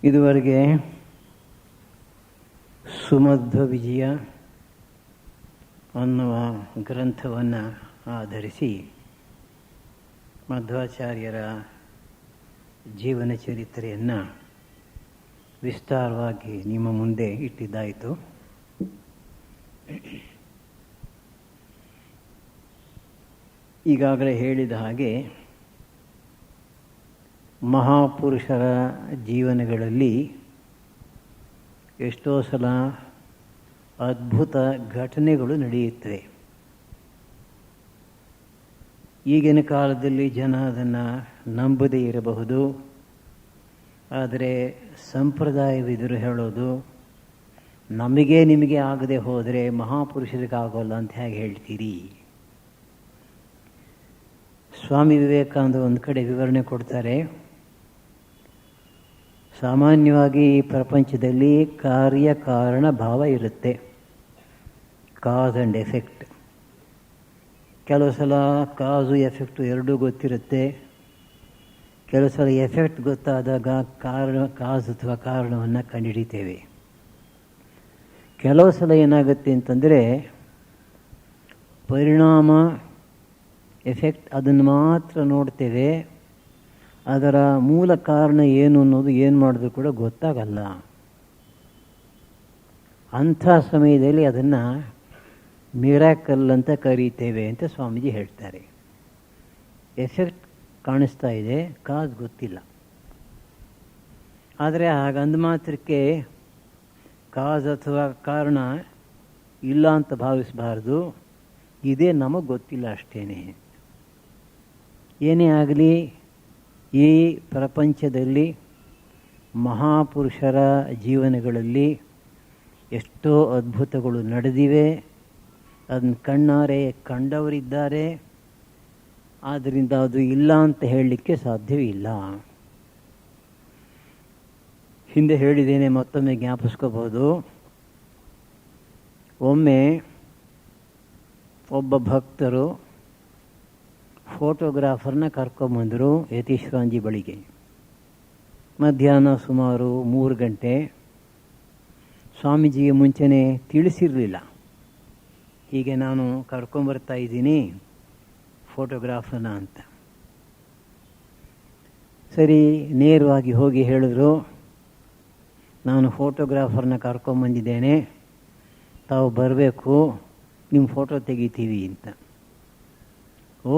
ಇದುವರೆಗೆ ಸುಮಧ್ವ ವಿಜಯ ಅನ್ನುವ ಗ್ರಂಥವನ್ನು ಆಧರಿಸಿ ಮಧ್ವಾಚಾರ್ಯರ ಜೀವನ ಚರಿತ್ರೆಯನ್ನು ವಿಸ್ತಾರವಾಗಿ ನಿಮ್ಮ ಮುಂದೆ ಇಟ್ಟಿದ್ದಾಯಿತು. ಈಗಾಗಲೇ ಹೇಳಿದ ಹಾಗೆ ಮಹಾಪುರುಷರ ಜೀವನಗಳಲ್ಲಿ ಎಷ್ಟೋ ಸಲ ಅದ್ಭುತ ಘಟನೆಗಳು ನಡೆಯುತ್ತವೆ. ಈಗಿನ ಕಾಲದಲ್ಲಿ ಜನ ಅದನ್ನು ನಂಬದೇ ಇರಬಹುದು. ಆದರೆ ಸಂಪ್ರದಾಯವಿದರು ಹೇಳೋದು, ನಮಗೆ ನಿಮಗೆ ಆಗದೆ ಹೋದರೆ ಮಹಾಪುರುಷರಿಗಾಗೋಲ್ಲ ಅಂತ ಹೇಗೆ ಹೇಳ್ತೀರಿ? ಸ್ವಾಮಿ ವಿವೇಕಾನಂದ ಒಂದು ಕಡೆ ವಿವರಣೆ ಕೊಡ್ತಾರೆ. ಸಾಮಾನ್ಯವಾಗಿ ಈ ಪ್ರಪಂಚದಲ್ಲಿ ಕಾರ್ಯಕಾರಣ ಭಾವ ಇರುತ್ತೆ, ಕಾಸ್ ಆ್ಯಂಡ್ ಎಫೆಕ್ಟ್. ಕೆಲವು ಸಲ ಕಾಸು ಎಫೆಕ್ಟು ಎರಡೂ ಗೊತ್ತಿರುತ್ತೆ. ಕೆಲವು ಸಲ ಎಫೆಕ್ಟ್ ಗೊತ್ತಾದಾಗ ಕಾಸ್ ಅಥವಾ ಕಾರಣವನ್ನು ಕಂಡುಹಿಡಿತೇವೆ. ಕೆಲವು ಸಲ ಏನಾಗುತ್ತೆ ಅಂತಂದರೆ ಪರಿಣಾಮ ಎಫೆಕ್ಟ್ ಅದನ್ನು ಮಾತ್ರ ನೋಡ್ತೇವೆ, ಅದರ ಮೂಲ ಕಾರಣ ಏನು ಅನ್ನೋದು ಏನು ಮಾಡಿದ್ರೂ ಕೂಡ ಗೊತ್ತಾಗಲ್ಲ. ಅಂಥ ಸಮಯದಲ್ಲಿ ಅದನ್ನು ಮಿರಾಕಲ್ ಅಂತ ಕರೀತೇವೆ ಅಂತ ಸ್ವಾಮೀಜಿ ಹೇಳ್ತಾರೆ. ಎಫೆಕ್ಟ್ ಕಾಣಿಸ್ತಾ ಇದೆ, ಕಾಸ್ ಗೊತ್ತಿಲ್ಲ. ಆದರೆ ಹಾಗಂದ ಮಾತ್ರಕ್ಕೆ ಕಾಸ್ ಅಥವಾ ಕಾರಣ ಇಲ್ಲ ಅಂತ ಭಾವಿಸಬಾರ್ದು. ಇದೇ ನಮಗೆ ಗೊತ್ತಿಲ್ಲ ಅಷ್ಟೇ. ಏನೇ ಆಗಲಿ, ಈ ಪ್ರಪಂಚದಲ್ಲಿ ಮಹಾಪುರುಷರ ಜೀವನಗಳಲ್ಲಿ ಎಷ್ಟೋ ಅದ್ಭುತಗಳು ನಡೆದಿವೆ. ಅದನ್ನು ಕಣ್ಣಾರೆ ಕಂಡವರಿದ್ದಾರೆ. ಆದ್ದರಿಂದ ಅದು ಇಲ್ಲ ಅಂತ ಹೇಳಲಿಕ್ಕೆ ಸಾಧ್ಯವಿಲ್ಲ. ಹಿಂದೆ ಹೇಳಿದ್ದೇನೆ, ಮತ್ತೊಮ್ಮೆ ಜ್ಞಾಪಿಸ್ಕೋಬಹುದು. ಒಮ್ಮೆ ಒಬ್ಬ ಭಕ್ತರು ಫೋಟೋಗ್ರಾಫರ್ನ ಕರ್ಕೊಂಬಂದರು ಯತೀಶ್ವರಾಂಜಿ ಬಳಿಗೆ. ಮಧ್ಯಾಹ್ನ ಸುಮಾರು 3 ಗಂಟೆ. ಸ್ವಾಮೀಜಿಗೆ ಮುಂಚೆನೇ ತಿಳಿಸಿರಲಿಲ್ಲ, ಹೀಗೆ ನಾನು ಕರ್ಕೊಂಬರ್ತಾ ಇದ್ದೀನಿ ಫೋಟೋಗ್ರಾಫರ್ನ ಅಂತ. ಸರಿ, ನೇರವಾಗಿ ಹೋಗಿ ಹೇಳಿದ್ರು, ನಾನು ಫೋಟೋಗ್ರಾಫರ್ನ ಕರ್ಕೊಂಬಂದಿದ್ದೇನೆ, ತಾವು ಬರಬೇಕು, ನಿಮ್ಮ ಫೋಟೋ ತೆಗಿತೀವಿ ಅಂತ. ಓ,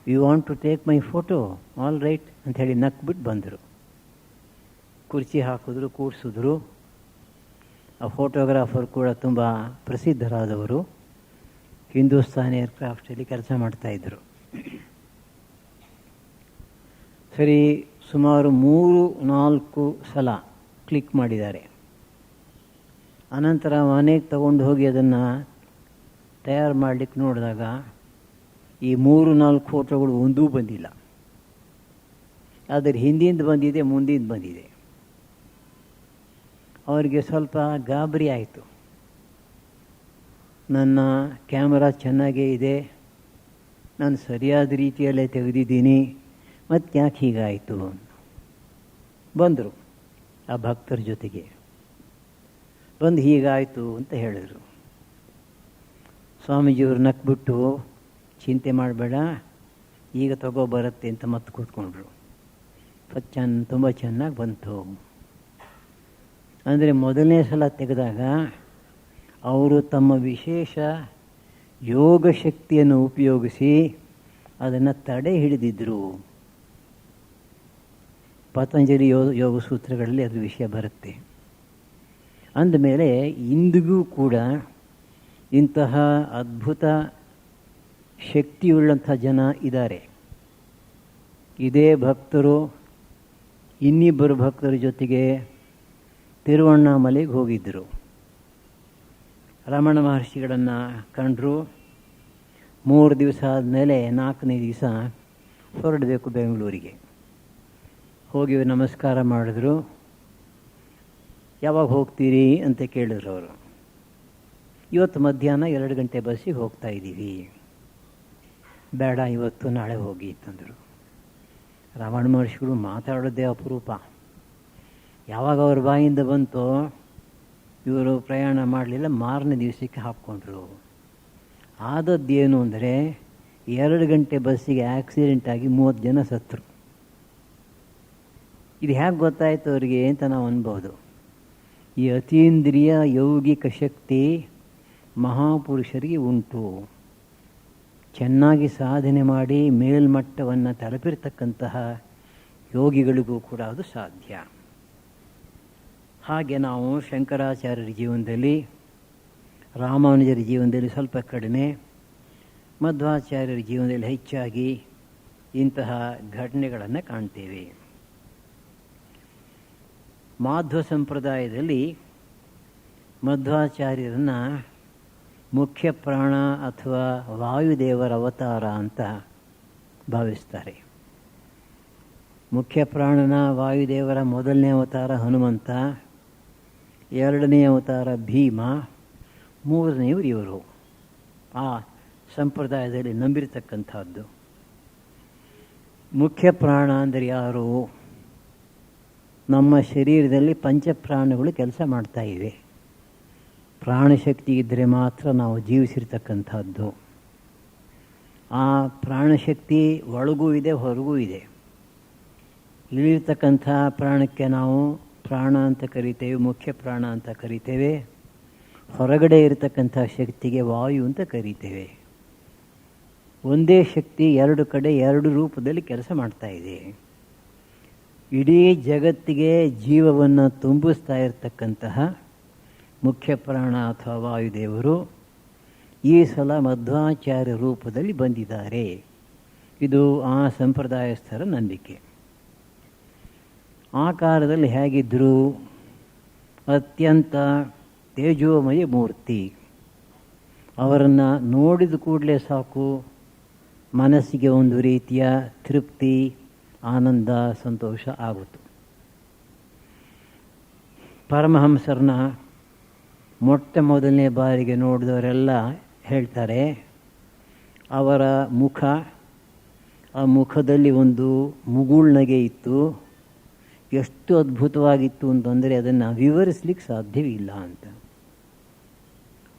you want to take my photo? All right ಅಂತ ಹೇಳಿ ನಕ್ಬಿಟ್ಟು ಬಂದರು. ಕುರ್ಚಿ ಹಾಕಿದ್ರು, ಕೂಡಿಸಿದ್ರು. ಆ ಫೋಟೋಗ್ರಾಫರ್ ಕೂಡ ತುಂಬ ಪ್ರಸಿದ್ಧರಾದವರು, ಹಿಂದೂಸ್ತಾನಿ ಏರ್ಕ್ರಾಫ್ಟಲ್ಲಿ ಕೆಲಸ ಮಾಡ್ತಾಯಿದ್ರು. ಸರಿ, ಸುಮಾರು 3-4 ಸಲ ಕ್ಲಿಕ್ ಮಾಡಿದ್ದಾರೆ. ಅನಂತರ ಮನೆಗೆ ತಗೊಂಡು ಹೋಗಿ ಅದನ್ನು ತಯಾರು ಮಾಡಲಿಕ್ಕೆ ನೋಡಿದಾಗ ಈ 3-4 ಫೋಟೋಗಳು ಒಂದೂ ಬಂದಿಲ್ಲ. ಆದರೆ ಹಿಂದಿಂದ ಬಂದಿದೆ, ಮುಂದಿಂದ ಬಂದಿದೆ. ಅವರಿಗೆ ಸ್ವಲ್ಪ ಗಾಬರಿ ಆಯಿತು. ನನ್ನ ಕ್ಯಾಮರಾ ಚೆನ್ನಾಗೇ ಇದೆ, ನಾನು ಸರಿಯಾದ ರೀತಿಯಲ್ಲೇ ತೆಗೆದಿದ್ದೀನಿ, ಮತ್ತು ಯಾಕೆ ಹೀಗಾಯಿತು? ಬಂದರು ಆ ಭಕ್ತರ ಜೊತೆಗೆ. ಬಂದು ಹೀಗಾಯಿತು ಅಂತ ಹೇಳಿದರು. ಸ್ವಾಮೀಜಿಯವರು ನಕ್ಬಿಟ್ಟು, ಚಿಂತೆ ಮಾಡಬೇಡ, ಈಗ ಬರುತ್ತೆ ಅಂತ ಮತ್ತೆ ಕೂತ್ಕೊಂಡ್ರು. ತುಂಬ ಚೆನ್ನಾಗಿ ಬಂತು. ಅಂದರೆ ಮೊದಲನೇ ಸಲ ತೆಗೆದಾಗ ಅವರು ತಮ್ಮ ವಿಶೇಷ ಯೋಗ ಶಕ್ತಿಯನ್ನು ಉಪಯೋಗಿಸಿ ಅದನ್ನು ತಡೆ ಹಿಡಿದಿದ್ದರು. ಪತಂಜಲಿ ಯೋಗ ಸೂತ್ರಗಳಲ್ಲಿ ಅದ್ರ ವಿಷಯ ಬರುತ್ತೆ. ಅಂದಮೇಲೆ ಇಂದಿಗೂ ಕೂಡ ಇಂತಹ ಅದ್ಭುತ ಶಕ್ತಿಯುಳ್ಳಂಥ ಜನ ಇದ್ದಾರೆ. ಇದೇ ಭಕ್ತರು ಇನ್ನಿಬ್ಬರು ಭಕ್ತರ ಜೊತೆಗೆ ತಿರುವಣ್ಣಾಮಲೆಗೆ ಹೋಗಿದ್ದರು. ರಮಣ ಮಹರ್ಷಿಗಳನ್ನು ಕಂಡರು. 3 ದಿವಸ ಆದಮೇಲೆ 4ನೇ ದಿವಸ ಹೊರಡಬೇಕು ಬೆಂಗಳೂರಿಗೆ. ಹೋಗಿ ನಮಸ್ಕಾರ ಮಾಡಿದ್ರು. ಯಾವಾಗ ಹೋಗ್ತೀರಿ ಅಂತ ಕೇಳಿದ್ರು ಅವರು. ಇವತ್ತು ಮಧ್ಯಾಹ್ನ 2 ಗಂಟೆ ಬಸ್ಸಿಗೆ ಹೋಗ್ತಾ ಇದ್ದೀವಿ. ಬೇಡ, ಇವತ್ತು ನಾಳೆ ಹೋಗಿ ಅಂತಂದರು. ರಮಣ ಮಹರ್ಷಿಗಳು ಮಾತಾಡೋದೇ ಅಪರೂಪ. ಯಾವಾಗ ಅವ್ರ ಬಾಯಿಂದ ಬಂತೋ ಇವರು ಪ್ರಯಾಣ ಮಾಡಲಿಲ್ಲ, ಮಾರನೇ ದಿವಸಕ್ಕೆ ಹಾಕ್ಕೊಂಡ್ರು. ಆದದ್ದೇನು ಅಂದರೆ 2 ಗಂಟೆ ಬಸ್ಸಿಗೆ ಆಕ್ಸಿಡೆಂಟ್ ಆಗಿ 30 ಜನ ಸತ್ತರು. ಇದು ಹೇಗೆ ಗೊತ್ತಾಯಿತು ಅವರಿಗೆ ಅಂತ ನಾವು ಅನ್ಬೋದು. ಈ ಅತೀಂದ್ರಿಯ ಯೌಗಿಕ ಶಕ್ತಿ ಮಹಾಪುರುಷರಿಗೆ ಉಂಟು. ಚೆನ್ನಾಗಿ ಸಾಧನೆ ಮಾಡಿ ಮೇಲ್ಮಟ್ಟವನ್ನು ತಲುಪಿರ್ತಕ್ಕಂತಹ ಯೋಗಿಗಳಿಗೂ ಕೂಡ ಅದು ಸಾಧ್ಯ. ಹಾಗೆ ನಾವು ಶಂಕರಾಚಾರ್ಯರ ಜೀವನದಲ್ಲಿ, ರಾಮಾನುಜರ ಜೀವನದಲ್ಲಿ ಸ್ವಲ್ಪ ಕಡಿಮೆ, ಮಧ್ವಾಚಾರ್ಯರ ಜೀವನದಲ್ಲಿ ಹೆಚ್ಚಾಗಿ ಇಂತಹ ಘಟನೆಗಳನ್ನು ಕಾಣ್ತೇವೆ. ಮಾಧ್ವ ಸಂಪ್ರದಾಯದಲ್ಲಿ ಮಧ್ವಾಚಾರ್ಯರನ್ನು ಮುಖ್ಯ ಪ್ರಾಣ ಅಥವಾ ವಾಯುದೇವರ ಅವತಾರ ಅಂತ ಭಾವಿಸ್ತಾರೆ. ಮುಖ್ಯ ಪ್ರಾಣನ ವಾಯುದೇವರ ಮೊದಲನೇ ಅವತಾರ ಹನುಮಂತ, 2ನೇ ಅವತಾರ ಭೀಮ, 3ನೇವರು ಇವರು. ಆ ಸಂಪ್ರದಾಯದಲ್ಲಿ ನಂಬಿರತಕ್ಕಂಥದ್ದು. ಮುಖ್ಯ ಪ್ರಾಣ ಅಂದರೆ ಯಾರು? ನಮ್ಮ ಶರೀರದಲ್ಲಿ ಪಂಚಪ್ರಾಣಗಳು ಕೆಲಸ ಮಾಡ್ತಾ ಇವೆ. ಪ್ರಾಣಶಕ್ತಿ ಇದ್ದರೆ ಮಾತ್ರ ನಾವು ಜೀವಿಸಿರ್ತಕ್ಕಂಥದ್ದು. ಆ ಪ್ರಾಣಶಕ್ತಿ ಒಳಗೂ ಇದೆ, ಹೊರಗೂ ಇದೆ. ಇಳಿರ್ತಕ್ಕಂಥ ಪ್ರಾಣಕ್ಕೆ ನಾವು ಪ್ರಾಣ ಅಂತ ಕರಿತೇವೆ, ಮುಖ್ಯ ಪ್ರಾಣ ಅಂತ ಕರಿತೇವೆ. ಹೊರಗಡೆ ಇರತಕ್ಕಂಥ ಶಕ್ತಿಗೆ ವಾಯು ಅಂತ ಕರಿತೇವೆ. ಒಂದೇ ಶಕ್ತಿ 2 ಕಡೆ 2 ರೂಪದಲ್ಲಿ ಕೆಲಸ ಮಾಡ್ತಾ ಇದೆ. ಇಡೀ ಜಗತ್ತಿಗೆ ಜೀವವನ್ನು ತುಂಬಿಸ್ತಾ ಇರತಕ್ಕಂತಹ ಮುಖ್ಯ ಪ್ರಾಣ ಅಥವಾ ವಾಯುದೇವರು ಈ ಸಲ ಮಧ್ವಾಚಾರ್ಯ ರೂಪದಲ್ಲಿ ಬಂದಿದ್ದಾರೆ. ಇದು ಆ ಸಂಪ್ರದಾಯಸ್ಥರ ನಂಬಿಕೆ. ಆ ಕಾಲದಲ್ಲಿ ಹೇಗಿದ್ದರು? ಅತ್ಯಂತ ತೇಜೋಮಯ ಮೂರ್ತಿ. ಅವರನ್ನು ನೋಡಿದ ಕೂಡಲೇ ಸಾಕು, ಮನಸ್ಸಿಗೆ ಒಂದು ರೀತಿಯ ತೃಪ್ತಿ, ಆನಂದ, ಸಂತೋಷ ಆಗುತ್ತು. ಪರಮಹಂಸರನ್ನ ಮೊದಲನೇ ಬಾರಿಗೆ ನೋಡಿದವರೆಲ್ಲ ಹೇಳ್ತಾರೆ, ಅವರ ಮುಖ, ಆ ಮುಖದಲ್ಲಿ ಒಂದು ಮುಗುಳ್ನಗೆ ಇತ್ತು. ಎಷ್ಟು ಅದ್ಭುತವಾಗಿತ್ತು ಅಂತಂದರೆ ಅದನ್ನು ವಿವರಿಸಲಿಕ್ಕೆ ಸಾಧ್ಯವಿಲ್ಲ ಅಂತ.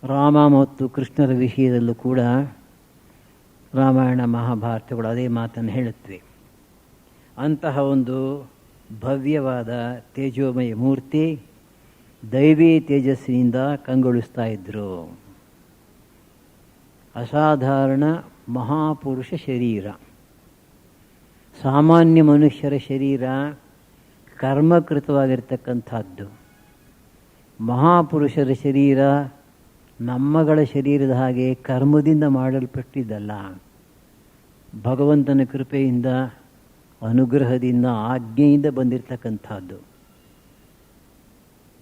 ರಾಮ ಮತ್ತು ಕೃಷ್ಣರ ವಿಷಯದಲ್ಲೂ ಕೂಡ ರಾಮಾಯಣ ಮಹಾಭಾರತಗಳು ಅದೇ ಮಾತನ್ನು ಹೇಳುತ್ತವೆ. ಅಂತಹ ಒಂದು ಭವ್ಯವಾದ ತೇಜೋಮಯ ಮೂರ್ತಿ ದೈವಿ ತೇಜಸ್ಸಿನಿಂದ ಕಂಗೊಳಿಸ್ತಾ ಇದ್ದರು. ಅಸಾಧಾರಣ ಮಹಾಪುರುಷ ಶರೀರ. ಸಾಮಾನ್ಯ ಮನುಷ್ಯರ ಶರೀರ ಕರ್ಮಕೃತವಾಗಿರ್ತಕ್ಕಂಥದ್ದು. ಮಹಾಪುರುಷರ ಶರೀರ ನಮ್ಮಗಳ ಶರೀರದ ಹಾಗೆ ಕರ್ಮದಿಂದ ಮಾಡಲ್ಪಟ್ಟಿದ್ದಲ್ಲ. ಭಗವಂತನ ಕೃಪೆಯಿಂದ, ಅನುಗ್ರಹದಿಂದ, ಆಜ್ಞೆಯಿಂದ ಬಂದಿರತಕ್ಕಂಥದ್ದು.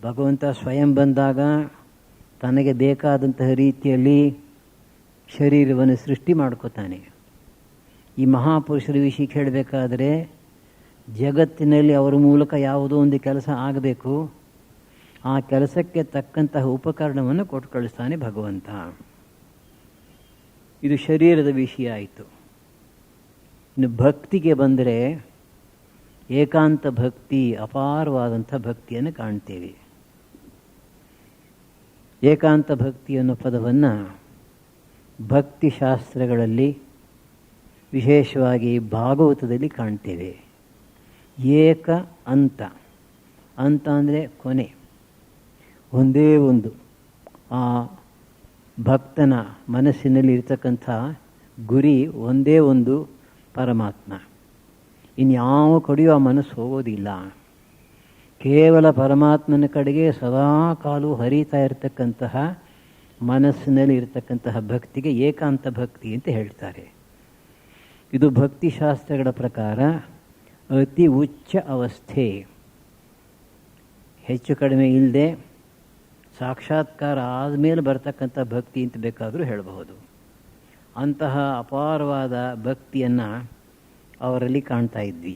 ಭಗವಂತ ಸ್ವಯಂ ಬಂದಾಗ ತನಗೆ ಬೇಕಾದಂತಹ ರೀತಿಯಲ್ಲಿ ಶರೀರವನ್ನು ಸೃಷ್ಟಿ ಮಾಡ್ಕೋತಾನೆ. ಈ ಮಹಾಪುರುಷರ ವಿಷಯಕ್ಕೆ ಹೇಳಬೇಕಾದ್ರೆ ಜಗತ್ತಿನಲ್ಲಿ ಅವರ ಮೂಲಕ ಯಾವುದೋ ಒಂದು ಕೆಲಸ ಆಗಬೇಕು. ಆ ಕೆಲಸಕ್ಕೆ ತಕ್ಕಂತಹ ಉಪಕರಣವನ್ನು ಕೊಟ್ಟು ಕಳಿಸ್ತಾನೆ ಭಗವಂತ. ಇದು ಶರೀರದ ವಿಷಯ ಆಯಿತು. ಇನ್ನು ಭಕ್ತಿಗೆ ಬಂದರೆ ಏಕಾಂತ ಭಕ್ತಿ, ಅಪಾರವಾದಂಥ ಭಕ್ತಿಯನ್ನು ಕಾಣ್ತೇವೆ. ಏಕಾಂತ ಭಕ್ತಿ ಅನ್ನೋ ಪದವನ್ನು ಭಕ್ತಿಶಾಸ್ತ್ರಗಳಲ್ಲಿ, ವಿಶೇಷವಾಗಿ ಭಾಗವತದಲ್ಲಿ ಕಾಣ್ತೇವೆ. ಏಕ ಅಂತ, ಅಂತ ಅಂದರೆ ಕೊನೆ, ಒಂದೇ ಒಂದು. ಆ ಭಕ್ತನ ಮನಸ್ಸಿನಲ್ಲಿ ಇರ್ತಕ್ಕಂಥ ಗುರಿ ಒಂದೇ ಒಂದು, ಪರಮಾತ್ಮ. ಇನ್ಯಾವ ಕಡೆಯೂ ಆ ಮನಸ್ಸು ಹೋಗೋದಿಲ್ಲ. ಕೇವಲ ಪರಮಾತ್ಮನ ಕಡೆಗೆ ಸದಾ ಕಾಲು ಹರಿತಾ ಇರತಕ್ಕಂತಹ ಮನಸ್ಸಿನಲ್ಲಿ ಇರತಕ್ಕಂತಹ ಭಕ್ತಿಗೆ ಏಕಾಂತ ಭಕ್ತಿ ಅಂತ ಹೇಳ್ತಾರೆ. ಇದು ಭಕ್ತಿಶಾಸ್ತ್ರಗಳ ಪ್ರಕಾರ ಅತಿ ಉಚ್ಚ ಅವಸ್ಥೆ. ಹೆಚ್ಚು ಕಡಿಮೆ ಇಲ್ಲದೆ ಸಾಕ್ಷಾತ್ಕಾರ ಆದಮೇಲೆ ಬರ್ತಕ್ಕಂಥ ಭಕ್ತಿ ಅಂತ ಬೇಕಾದರೂ ಹೇಳಬಹುದು. ಅಂತಹ ಅಪಾರವಾದ ಭಕ್ತಿಯನ್ನು ಅವರಲ್ಲಿ ಕಾಣ್ತಾ ಇದ್ವಿ.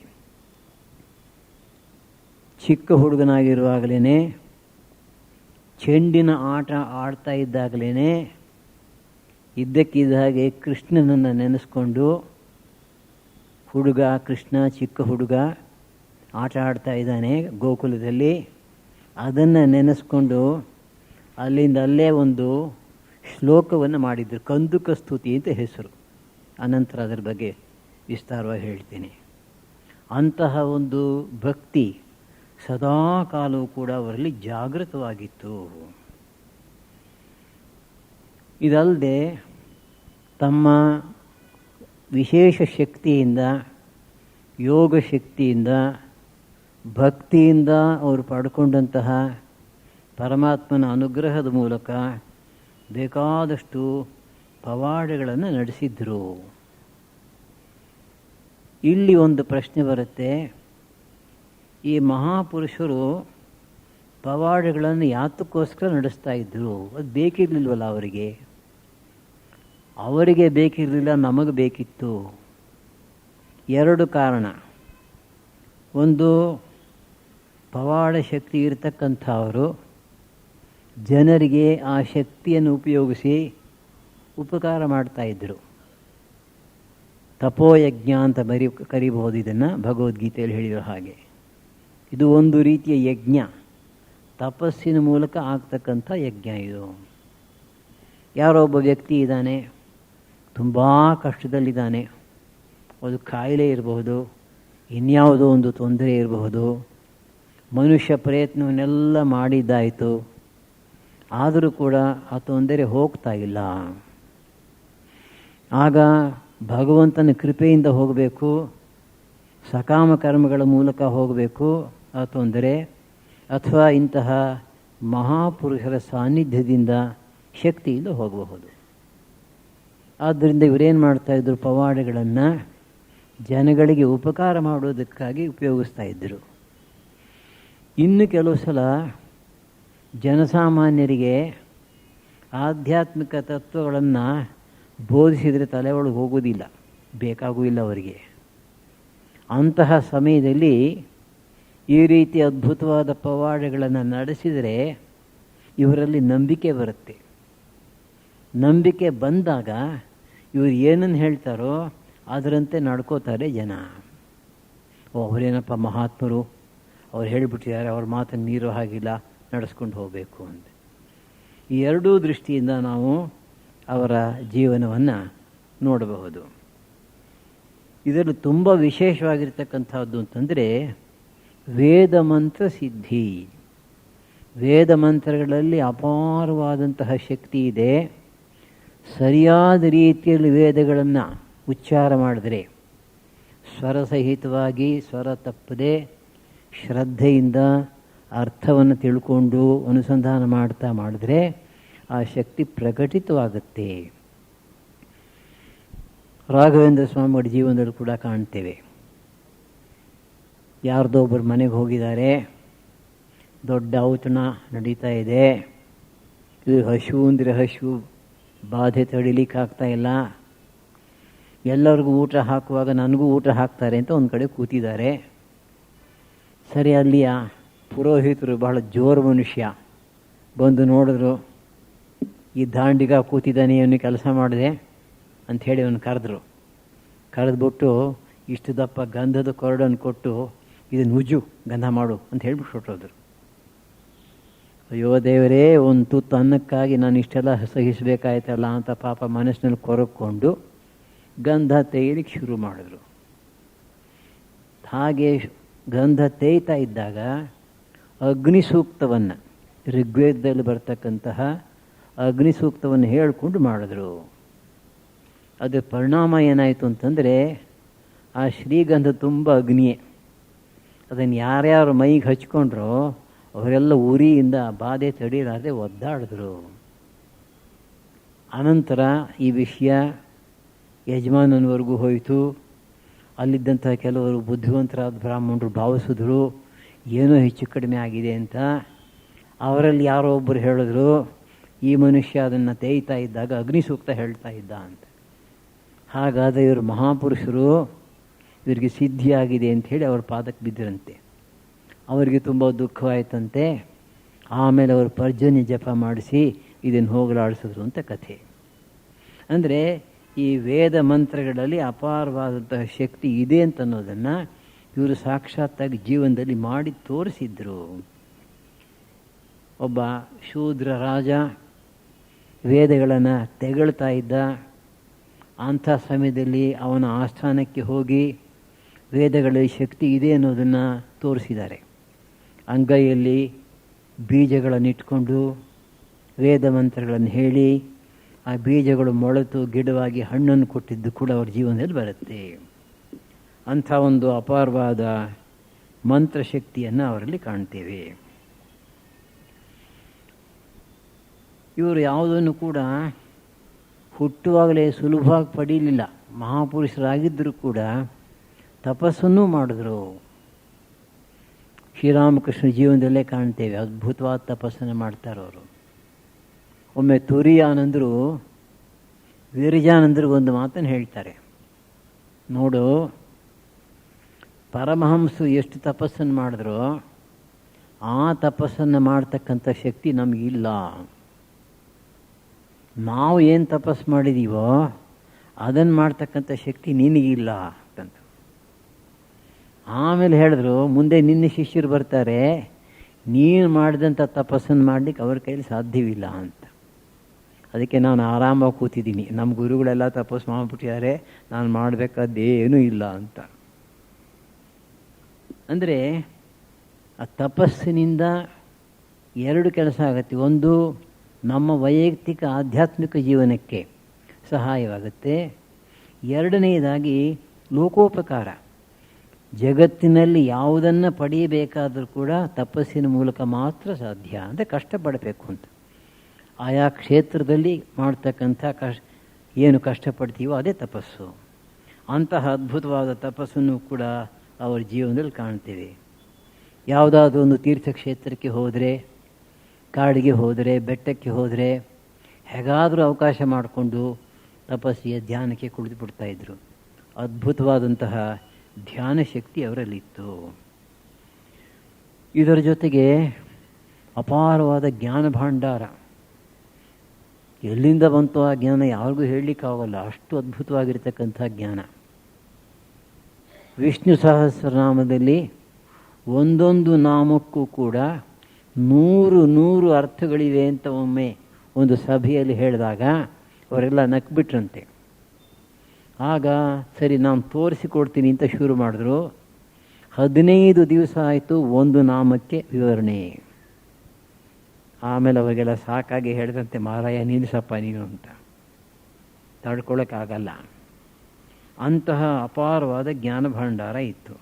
ಚಿಕ್ಕ ಹುಡುಗನಾಗಿರುವಾಗಲೇ, ಚೆಂಡಿನ ಆಟ ಆಡ್ತಾ ಇದ್ದಾಗಲೇ ಇದ್ದಕ್ಕಿದ್ದ ಹಾಗೆ ಕೃಷ್ಣನನ್ನು ನೆನೆಸ್ಕೊಂಡು, ಹುಡುಗ ಕೃಷ್ಣ ಚಿಕ್ಕ ಹುಡುಗ, ಆಟ ಆಡ್ತಾ ಇದ್ದಾನೆ ಗೋಕುಲದಲ್ಲಿ. ಅದನ್ನು ನೆನೆಸ್ಕೊಂಡು ಅಲ್ಲಿಂದ ಅಲ್ಲೇ ಒಂದು ಶ್ಲೋಕವನ್ನು ಮಾಡಿದ್ರು, ಕಂದುಕ ಸ್ತುತಿ ಅಂತ ಹೆಸರು. ಅನಂತರ ಅದರ ಬಗ್ಗೆ ವಿಸ್ತಾರವಾಗಿ ಹೇಳ್ತೀನಿ. ಅಂತಹ ಒಂದು ಭಕ್ತಿ ಸದಾ ಕಾಲವೂ ಕೂಡ ಅವರಲ್ಲಿ ಜಾಗೃತವಾಗಿತ್ತು. ಇದಲ್ಲದೆ ತಮ್ಮ ವಿಶೇಷ ಶಕ್ತಿಯಿಂದ, ಯೋಗ ಶಕ್ತಿಯಿಂದ, ಭಕ್ತಿಯಿಂದ ಅವರು ಪಡ್ಕೊಂಡಂತಹ ಪರಮಾತ್ಮನ ಅನುಗ್ರಹದ ಮೂಲಕ ಬೇಕಾದಷ್ಟು ಪವಾಡಗಳನ್ನು ನಡೆಸಿದ್ರು. ಇಲ್ಲಿ ಒಂದು ಪ್ರಶ್ನೆ ಬರುತ್ತೆ, ಈ ಮಹಾಪುರುಷರು ಪವಾಡಗಳನ್ನು ಯಾತಕ್ಕೋಸ್ಕರ ನಡೆಸ್ತಾ ಇದ್ರು? ಅದು ಬೇಕಿರಲಿಲ್ವಲ್ಲ ಅವರಿಗೆ? ಅವರಿಗೆ ಬೇಕಿರಲಿಲ್ಲ, ನಮಗೆ ಬೇಕಿತ್ತು. ಎರಡು ಕಾರಣ. ಒಂದು, ಪವಾಡ ಶಕ್ತಿ ಇರತಕ್ಕಂಥವರು ಜನರಿಗೆ ಆ ಶಕ್ತಿಯನ್ನು ಉಪಯೋಗಿಸಿ ಉಪಕಾರ ಮಾಡ್ತಾಯಿದ್ರು. ತಪೋಯಜ್ಞ ಅಂತ ಕರಿಬಹುದು ಇದನ್ನು, ಭಗವದ್ಗೀತೆಯಲ್ಲಿ ಹೇಳಿರೋ ಹಾಗೆ. ಇದು ಒಂದು ರೀತಿಯ ಯಜ್ಞ, ತಪಸ್ಸಿನ ಮೂಲಕ ಆಗ್ತಕ್ಕಂಥ ಯಜ್ಞ ಇದು. ಯಾರೋ ಒಬ್ಬ ವ್ಯಕ್ತಿ ಇದ್ದಾನೆ, ತುಂಬ ಕಷ್ಟದಲ್ಲಿದ್ದಾನೆ. ಅದು ಕಾಯಿಲೆ ಇರಬಹುದು, ಇನ್ಯಾವುದೋ ಒಂದು ತೊಂದರೆ ಇರಬಹುದು. ಮನುಷ್ಯ ಪ್ರಯತ್ನವನ್ನೆಲ್ಲ ಮಾಡಿದ್ದಾಯಿತು, ಆದರೂ ಕೂಡ ಆ ತೊಂದರೆ ಹೋಗ್ತಾ ಇಲ್ಲ. ಆಗ ಭಗವಂತನ ಕೃಪೆಯಿಂದ ಹೋಗಬೇಕು, ಸಕಾಮ ಕರ್ಮಗಳ ಮೂಲಕ ಹೋಗಬೇಕು ಆ ತೊಂದರೆ, ಅಥವಾ ಇಂತಹ ಮಹಾಪುರುಷರ ಸಾನ್ನಿಧ್ಯದಿಂದ ಶಕ್ತಿಯಿಂದ ಹೋಗಬಹುದು. ಆದ್ದರಿಂದ ಇವರೇನು ಮಾಡ್ತಾಯಿದ್ರು, ಪವಾಡಗಳನ್ನು ಜನಗಳಿಗೆ ಉಪಕಾರ ಮಾಡೋದಕ್ಕಾಗಿ ಉಪಯೋಗಿಸ್ತಾ ಇದ್ದರು. ಇನ್ನು ಕೆಲವು ಸಲ ಜನಸಾಮಾನ್ಯರಿಗೆ ಆಧ್ಯಾತ್ಮಿಕ ತತ್ವಗಳನ್ನು ಬೋಧಿಸಿದರೆ ತಲೆ ಒಳಗೆ ಹೋಗೋದಿಲ್ಲ, ಬೇಕಾಗುವುದಿಲ್ಲ ಅವರಿಗೆ. ಅಂತಹ ಸಮಯದಲ್ಲಿ ಈ ರೀತಿ ಅದ್ಭುತವಾದ ಪವಾಡಗಳನ್ನು ನಡೆಸಿದರೆ ಇವರಲ್ಲಿ ನಂಬಿಕೆ ಬರುತ್ತೆ. ನಂಬಿಕೆ ಬಂದಾಗ ಇವರು ಏನನ್ನು ಹೇಳ್ತಾರೋ ಅದರಂತೆ ನಡ್ಕೋತಾರೆ ಜನ. ಅವರೇನಪ್ಪ ಮಹಾತ್ಮರು, ಅವ್ರು ಹೇಳಿಬಿಟ್ಟಿದ್ದಾರೆ, ಅವ್ರ ಮಾತನ್ನು ಮೀರೋ ಹಾಗಿಲ್ಲ, ನಡೆಸ್ಕೊಂಡು ಹೋಗಬೇಕು ಅಂತ. ಈ ಎರಡೂ ದೃಷ್ಟಿಯಿಂದ ನಾವು ಅವರ ಜೀವನವನ್ನು ನೋಡಬಹುದು. ಇದರಲ್ಲಿ ತುಂಬ ವಿಶೇಷವಾಗಿರ್ತಕ್ಕಂಥದ್ದು ಅಂತಂದರೆ ವೇದ ಮಂತ್ರ ಸಿದ್ಧಿ. ವೇದ ಮಂತ್ರಗಳಲ್ಲಿ ಅಪಾರವಾದಂತಹ ಶಕ್ತಿ ಇದೆ. ಸರಿಯಾದ ರೀತಿಯಲ್ಲಿ ವೇದಗಳನ್ನು ಉಚ್ಚಾರ ಮಾಡಿದರೆ, ಸ್ವರಸಹಿತವಾಗಿ, ಸ್ವರ ತಪ್ಪದೆ ಶ್ರದ್ಧೆಯಿಂದ ಅರ್ಥವನ್ನು ತಿಳ್ಕೊಂಡು ಅನುಸಂಧಾನ ಮಾಡಿದ್ರೆ ಆ ಶಕ್ತಿ ಪ್ರಕಟಿತವಾಗುತ್ತೆ. ರಾಘವೇಂದ್ರ ಸ್ವಾಮಿಗಳ ಜೀವನದಲ್ಲಿ ಕೂಡ ಕಾಣ್ತೇವೆ. ಯಾರ್ದೋ ಒಬ್ಬರು ಮನೆಗೆ ಹೋಗಿದ್ದಾರೆ, ದೊಡ್ಡ ಔತಣ ನಡೀತಾ ಇದೆ. ಇದು ಹಶು ಅಂದರೆ ಹಶು, ಬಾಧೆ ತಡಿಲಿಕ್ಕಾಗ್ತಾ ಇಲ್ಲ. ಎಲ್ಲರಿಗೂ ಊಟ ಹಾಕುವಾಗ ನನಗೂ ಊಟ ಹಾಕ್ತಾರೆ ಅಂತ ಒಂದು ಕಡೆ ಕೂತಿದ್ದಾರೆ. ಸರಿ, ಅಲ್ಲಿಯ ಪುರೋಹಿತರು ಬಹಳ ಜೋರು ಮನುಷ್ಯ ಬಂದು ನೋಡಿದ್ರು, ಈ ದಾಂಡಿಗ ಕೂತಿದ್ದಾನೆ, ಅವನು ಕೆಲಸ ಮಾಡಿದೆ ಅಂಥೇಳಿ ಅವನು ಕರೆದ್ಬಿಟ್ಟು ಇಷ್ಟು ದಪ್ಪ ಗಂಧದ ಕೊರಡನ್ನು ಕೊಟ್ಟು ಇದನ್ನು ಉಜ್ಜು, ಗಂಧ ಮಾಡು ಅಂತ ಹೇಳ್ಬಿಟ್ಟು ಹೊರಟೋದ್ರು. ಅಯ್ಯೋ ದೇವರೇ, ಒಂದು ತುತ್ತು ಅನ್ನಕ್ಕಾಗಿ ನಾನು ಇಷ್ಟೆಲ್ಲ ಸಹಿಸಬೇಕಾಯ್ತಲ್ಲ ಅಂತ ಪಾಪ ಮನಸ್ಸಿನಲ್ಲಿ ಕೊರಕೊಂಡು ಗಂಧ ತೇಯಲಿಕ್ಕೆ ಶುರು ಮಾಡಿದ್ರು. ಹಾಗೆ ಗಂಧ ತೇಯ್ತಾ ಇದ್ದಾಗ ಅಗ್ನಿ ಸೂಕ್ತವನ್ನು, ಋಗ್ವೇದದಲ್ಲಿ ಬರ್ತಕ್ಕಂತಹ ಅಗ್ನಿ ಸೂಕ್ತವನ್ನು ಹೇಳಿಕೊಂಡು ಮಾಡಿದ್ರು. ಅದರ ಪರಿಣಾಮ ಏನಾಯಿತು ಅಂತಂದರೆ ಆ ಶ್ರೀಗಂಧ ತುಂಬ ಅಗ್ನಿಯೇ. ಅದನ್ನು ಯಾರ್ಯಾರು ಮೈಗೆ ಹಚ್ಕೊಂಡ್ರೋ ಅವರೆಲ್ಲ ಉರಿಯಿಂದ ಬಾಧೆ ತಡೀಲಾರದೆ ಒದ್ದಾಡಿದ್ರು. ಅನಂತರ ಈ ವಿಷಯ ಯಜಮಾನನವರೆಗೂ ಹೋಯಿತು. ಅಲ್ಲಿದ್ದಂಥ ಕೆಲವರು ಬುದ್ಧಿವಂತರಾದ ಬ್ರಾಹ್ಮಣರು ಭಾವಿಸಿದ್ರು ಏನೋ ಹೆಚ್ಚು ಕಡಿಮೆ ಆಗಿದೆ ಅಂತ. ಅವರಲ್ಲಿ ಯಾರೋ ಒಬ್ಬರು ಹೇಳಿದ್ರು, ಈ ಮನುಷ್ಯ ಅದನ್ನು ತೇಯ್ತಾ ಇದ್ದಾಗ ಅಗ್ನಿ ಸೂಕ್ತ ಹೇಳ್ತಾ ಇದ್ದ ಅಂತ. ಹಾಗಾದರೆ ಇವರು ಮಹಾಪುರುಷರು, ಇವರಿಗೆ ಸಿದ್ಧಿಯಾಗಿದೆ ಅಂಥೇಳಿ ಅವ್ರ ಪಾದಕ್ಕೆ ಬಿದ್ದರಂತೆ. ಅವರಿಗೆ ತುಂಬ ದುಃಖವಾಯಿತಂತೆ. ಆಮೇಲೆ ಅವರು ಪರ್ಜನ್ಯ ಜಪ ಮಾಡಿಸಿ ಇದನ್ನು ಹೋಗಲಾಡಿಸಿದ್ರು ಅಂತ ಕಥೆ. ಅಂದರೆ ಈ ವೇದ ಮಂತ್ರಗಳಲ್ಲಿ ಅಪಾರವಾದಂತಹ ಶಕ್ತಿ ಇದೆ ಅಂತ ಅನ್ನೋದನ್ನು ಇವರು ಸಾಕ್ಷಾತ್ತಾಗಿ ಜೀವನದಲ್ಲಿ ಮಾಡಿ ತೋರಿಸಿದ್ರು. ಒಬ್ಬ ಶೂದ್ರ ರಾಜ ವೇದಗಳನ್ನು ತೆಗಳ್ತಾ ಇದ್ದ. ಅಂಥ ಸಮಯದಲ್ಲಿ ಅವನ ಆಸ್ಥಾನಕ್ಕೆ ಹೋಗಿ ವೇದಗಳಲ್ಲಿ ಶಕ್ತಿ ಇದೆ ಅನ್ನೋದನ್ನು ತೋರಿಸಿದ್ದಾರೆ. ಅಂಗೈಯಲ್ಲಿ ಬೀಜಗಳನ್ನಿಟ್ಕೊಂಡು ವೇದ ಮಂತ್ರಗಳನ್ನು ಹೇಳಿ ಆ ಬೀಜಗಳು ಮೊಳೆತು ಗಿಡವಾಗಿ ಹಣ್ಣನ್ನು ಕೊಟ್ಟಿದ್ದು ಕೂಡ ಅವ್ರ ಜೀವನದಲ್ಲಿ ಬರುತ್ತೆ. ಅಂಥ ಒಂದು ಅಪಾರವಾದ ಮಂತ್ರಶಕ್ತಿಯನ್ನು ಅವರಲ್ಲಿ ಕಾಣ್ತೇವೆ. ಇವರು ಯಾವುದನ್ನು ಕೂಡ ಹುಟ್ಟುವಾಗಲೇ ಸುಲಭವಾಗಿ ಪಡೀಲಿಲ್ಲ. ಮಹಾಪುರುಷರಾಗಿದ್ದರೂ ಕೂಡ ತಪಸ್ಸನ್ನೂ ಮಾಡಿದ್ರು. ಶ್ರೀರಾಮಕೃಷ್ಣ ಜೀವನದಲ್ಲೇ ಕಾಣ್ತೇವೆ, ಅದ್ಭುತವಾದ ತಪಸ್ಸನ್ನು ಮಾಡ್ತಾರವರು. ಒಮ್ಮೆ ತುರಿಯಾನಂದರು ವಿರಜಾನಂದರಿಗೆ ಒಂದು ಮಾತನ್ನು ಹೇಳ್ತಾರೆ, ನೋಡು, ಪರಮಹಂಸರು ಎಷ್ಟು ತಪಸ್ಸನ್ನು ಮಾಡಿದ್ರೋ ಆ ತಪಸ್ಸನ್ನು ಮಾಡ್ತಕ್ಕಂಥ ಶಕ್ತಿ ನಮಗಿಲ್ಲ. ನಾವು ಏನು ತಪಸ್ಸು ಮಾಡಿದ್ದೀವೋ ಅದನ್ನು ಮಾಡ್ತಕ್ಕಂಥ ಶಕ್ತಿ ನಿನಗಿಲ್ಲ ಅಂತ. ಆಮೇಲೆ ಹೇಳಿದ್ರು, ಮುಂದೆ ನಿನ್ನ ಶಿಷ್ಯರು ಬರ್ತಾರೆ, ನೀನು ಮಾಡಿದಂಥ ತಪಸ್ಸನ್ನು ಮಾಡಲಿಕ್ಕೆ ಅವ್ರ ಕೈಲಿ ಸಾಧ್ಯವಿಲ್ಲ ಅಂತ. ಅದಕ್ಕೆ ನಾನು ಆರಾಮಾಗಿ ಕೂತಿದ್ದೀನಿ, ನಮ್ಮ ಗುರುಗಳೆಲ್ಲ ತಪಸ್ಸು ಮಾಡಿಬಿಟ್ಟಿದ್ದಾರೆ, ನಾನು ಮಾಡಬೇಕಾದ್ದೇನೂ ಇಲ್ಲ ಅಂತ. ಅಂದರೆ ಆ ತಪಸ್ಸಿನಿಂದ ಎರಡು ಕೆಲಸ ಆಗುತ್ತೆ. ಒಂದು, ನಮ್ಮ ವೈಯಕ್ತಿಕ ಆಧ್ಯಾತ್ಮಿಕ ಜೀವನಕ್ಕೆ ಸಹಾಯವಾಗುತ್ತೆ. ಎರಡನೆಯದಾಗಿ ಲೋಕೋಪಕಾರ. ಜಗತ್ತಿನಲ್ಲಿ ಯಾವುದನ್ನು ಪಡೆಯಬೇಕಾದರೂ ಕೂಡ ತಪಸ್ಸಿನ ಮೂಲಕ ಮಾತ್ರ ಸಾಧ್ಯ. ಅಂದರೆ ಕಷ್ಟಪಡಬೇಕು ಅಂತ. ಆಯಾ ಕ್ಷೇತ್ರದಲ್ಲಿ ಮಾಡ್ತಕ್ಕಂಥ ಏನು ಕಷ್ಟಪಡ್ತೀವೋ ಅದೇ ತಪಸ್ಸು. ಅಂತಹ ಅದ್ಭುತವಾದ ತಪಸ್ಸನ್ನು ಕೂಡ ಅವರ ಜೀವನದಲ್ಲಿ ಕಾಣ್ತೇವೆ. ಯಾವುದಾದ್ರೂ ಒಂದು ತೀರ್ಥಕ್ಷೇತ್ರಕ್ಕೆ ಹೋದರೆ, ಕಾಡಿಗೆ ಹೋದರೆ, ಬೆಟ್ಟಕ್ಕೆ ಹೋದರೆ ಹೇಗಾದರೂ ಅವಕಾಶ ಮಾಡಿಕೊಂಡು ತಪಸ್ಸಿಯ ಧ್ಯಾನಕ್ಕೆ ಕುಳಿತು ಬಿಡ್ತಾಯಿದ್ರು. ಅದ್ಭುತವಾದಂತಹ ಧ್ಯಾನ ಶಕ್ತಿ ಅವರಲ್ಲಿತ್ತು. ಇದರ ಜೊತೆಗೆ ಅಪಾರವಾದ ಜ್ಞಾನ ಭಾಂಡಾರ. ಎಲ್ಲಿಂದ ಬಂತು ಆ ಜ್ಞಾನ ಯಾರಿಗೂ ಹೇಳಲಿಕ್ಕಾಗಲ್ಲ, ಅಷ್ಟು ಅದ್ಭುತವಾಗಿರ್ತಕ್ಕಂಥ ಜ್ಞಾನ. ವಿಷ್ಣು ಸಹಸ್ರನಾಮದಲ್ಲಿ ಒಂದೊಂದು ನಾಮಕ್ಕೂ ಕೂಡ 100 ಅರ್ಥಗಳಿವೆ ಅಂತ ಒಮ್ಮೆ ಒಂದು ಸಭೆಯಲ್ಲಿ ಹೇಳಿದಾಗ ಅವರೆಲ್ಲ ನಕ್ಬಿಟ್ರಂತೆ. ಆಗ ಸರಿ ನಾನು ತೋರಿಸಿಕೊಡ್ತೀನಿ ಅಂತ ಶುರು ಮಾಡಿದ್ರು. 15 ದಿವಸ ಆಯಿತು ಒಂದು ನಾಮಕ್ಕೆ ವಿವರಣೆ. ಆಮೇಲೆ ಅವರಿಗೆಲ್ಲ ಸಾಕಾಗಿ ಹೇಳಿದಂತೆ, ಮಾರಾಯ ನಿಲ್ಲಿಸಪ್ಪ ನೀನು ಅಂತ. ತಡ್ಕೊಳ್ಳೋಕ್ಕಾಗಲ್ಲ. ಅಂತಹ ಅಪಾರವಾದ ಜ್ಞಾನ ಭಾಂಡಾರ ಇತ್ತು.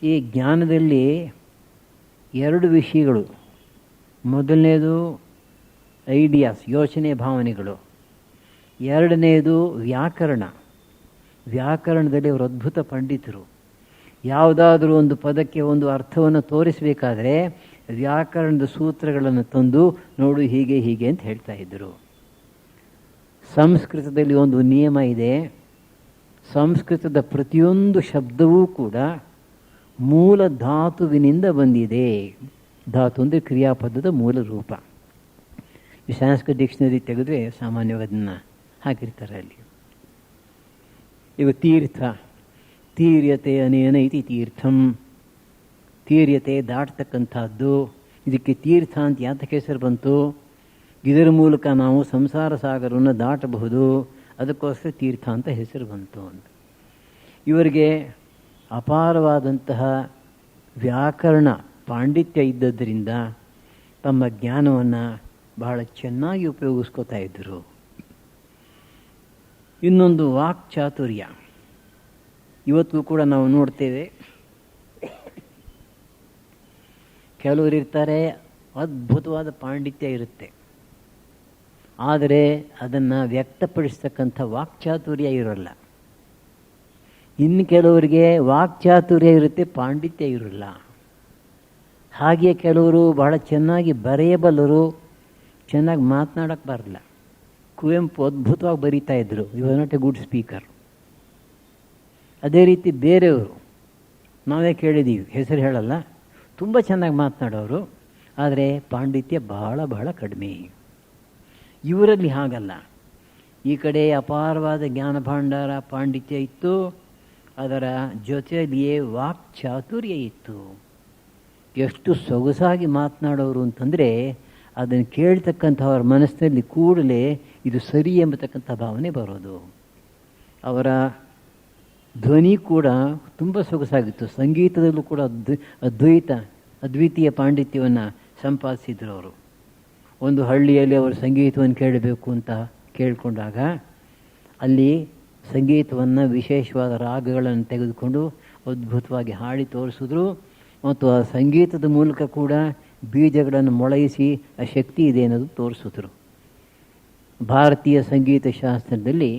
ಈ ಜ್ಞಾನದಲ್ಲಿ 2 ವಿಷಯಗಳು. ಮೊದಲನೇದು ಐಡಿಯಾಸ್, ಯೋಚನೆ ಭಾವನೆಗಳು. ಎರಡನೆಯದು ವ್ಯಾಕರಣ. ವ್ಯಾಕರಣದಲ್ಲಿ ಅವರು ಅದ್ಭುತ ಪಂಡಿತರು. ಯಾವುದಾದ್ರೂ ಒಂದು ಪದಕ್ಕೆ ಒಂದು ಅರ್ಥವನ್ನು ತೋರಿಸಬೇಕಾದ್ರೆ ವ್ಯಾಕರಣದ ಸೂತ್ರಗಳನ್ನು ತಂದು ನೋಡು ಹೀಗೆ ಹೀಗೆ ಅಂತ ಹೇಳ್ತಾ ಇದ್ದರು. ಸಂಸ್ಕೃತದಲ್ಲಿ ಒಂದು ನಿಯಮ ಇದೆ. ಸಂಸ್ಕೃತದ ಪ್ರತಿಯೊಂದು ಶಬ್ದವೂ ಕೂಡ ಮೂಲ ಧಾತುವಿನಿಂದ ಬಂದಿದೆ. ಧಾತು ಅಂದರೆ ಕ್ರಿಯಾಪದದ ಮೂಲ ರೂಪ. ಈ ಸಂಸ್ಕೃತ ಡಿಕ್ಷನರಿ ತೆಗೆದ್ರೆ ಸಾಮಾನ್ಯವಾಗಿ ಅದನ್ನು ಹಾಕಿರ್ತಾರೆ ಅಲ್ಲಿ. ಈಗ ತೀರ್ಥ, ತೀರ್ಯತೆ ಅನೇನ ಇತಿ ತೀರ್ಥಂ. ತೀರ್ಯತೆ ದಾಟ್ತಕ್ಕಂಥದ್ದು. ಇದಕ್ಕೆ ತೀರ್ಥ ಅಂತ ಯಾತಕ್ಕೆ ಹೆಸರು ಬಂತು? ಇದರ ಮೂಲಕ ನಾವು ಸಂಸಾರ ಸಾಗರವನ್ನು ದಾಟಬಹುದು, ಅದಕ್ಕೋಸ್ಕರ ತೀರ್ಥ ಅಂತ ಹೆಸರು ಬಂತು ಅಂತ. ಇವರಿಗೆ ಅಪಾರವಾದಂತಹ ವ್ಯಾಕರಣ ಪಾಂಡಿತ್ಯ ಇದ್ದದ್ದರಿಂದ ತಮ್ಮ ಜ್ಞಾನವನ್ನು ಬಹಳ ಚೆನ್ನಾಗಿ ಉಪಯೋಗಿಸ್ಕೋತಾ ಇದ್ದರು. ಇನ್ನೊಂದು ವಾಕ್ಚಾತುರ್ಯ. ಇವತ್ತಿಗೂ ಕೂಡ ನಾವು ನೋಡ್ತೇವೆ, ಕೆಲವರು ಇರ್ತಾರೆ ಅದ್ಭುತವಾದ ಪಾಂಡಿತ್ಯ ಇರುತ್ತೆ, ಆದರೆ ಅದನ್ನು ವ್ಯಕ್ತಪಡಿಸ್ತಕ್ಕಂಥ ವಾಕ್ಚಾತುರ್ಯ ಇರೋಲ್ಲ. ಇನ್ನು ಕೆಲವರಿಗೆ ವಾಕ್ಚಾತುರ್ಯ ಇರುತ್ತೆ, ಪಾಂಡಿತ್ಯ ಇರೋಲ್ಲ. ಹಾಗೆಯೇ ಕೆಲವರು ಬಹಳ ಚೆನ್ನಾಗಿ ಬರೆಯಬಲ್ಲರು, ಚೆನ್ನಾಗಿ ಮಾತನಾಡೋಕ್ಕೆ ಬರಲ್ಲ. ಕುವೆಂಪು ಅದ್ಭುತವಾಗಿ ಬರೀತಾ ಇದ್ದರು, you are not a good speaker. ಅದೇ ರೀತಿ ಬೇರೆಯವರು ನಾವೇ ಕೇಳಿದ್ದೀವಿ, ಹೆಸರು ಹೇಳಲ್ಲ, ತುಂಬ ಚೆನ್ನಾಗಿ ಮಾತನಾಡೋರು, ಆದರೆ ಪಾಂಡಿತ್ಯ ಬಹಳ ಬಹಳ ಕಡಿಮೆ. ಇವರಲ್ಲಿ ಹಾಗಲ್ಲ. ಈ ಕಡೆ ಅಪಾರವಾದ ಜ್ಞಾನ ಭಾಂಡಾರ ಪಾಂಡಿತ್ಯ ಇತ್ತು, ಅದರ ಜೊತೆಯಲ್ಲಿಯೇ ವಾಕ್ಚಾತುರ್ಯ ಇತ್ತು. ಎಷ್ಟು ಸೊಗಸಾಗಿ ಮಾತನಾಡೋರು ಅಂತಂದರೆ ಅದನ್ನು ಕೇಳ್ತಕ್ಕಂಥವ್ರ ಮನಸ್ಸಿನಲ್ಲಿ ಕೂಡಲೇ ಇದು ಸರಿ ಎಂಬತಕ್ಕಂಥ ಭಾವನೆ ಬರೋದು. ಅವರ ಧ್ವನಿ ಕೂಡ ತುಂಬ ಸೊಗಸಾಗಿತ್ತು. ಸಂಗೀತದಲ್ಲೂ ಕೂಡ ಅದ್ವಿತೀಯ ಪಾಂಡಿತ್ಯವನ್ನು ಸಂಪಾದಿಸಿದ್ರು ಅವರು. ಒಂದು ಹಳ್ಳಿಯಲ್ಲಿ ಅವರು ಸಂಗೀತವನ್ನು ಕೇಳಬೇಕು ಅಂತ ಕೇಳಿಕೊಂಡಾಗ ಅಲ್ಲಿ ಸಂಗೀತವನ್ನು ವಿಶೇಷವಾದ ರಾಗಗಳನ್ನು ತೆಗೆದುಕೊಂಡು ಅದ್ಭುತವಾಗಿ ಹಾಡಿ ತೋರಿಸಿದ್ರು. ಮತ್ತು ಆ ಸಂಗೀತದ ಮೂಲಕ ಕೂಡ ಬೀಜಗಳನ್ನು ಮೊಳಯಿಸಿ ಆ ಶಕ್ತಿ ಇದೆ ಅನ್ನೋದು ತೋರಿಸಿದ್ರು. ಭಾರತೀಯ ಸಂಗೀತ ಶಾಸ್ತ್ರದಲ್ಲಿ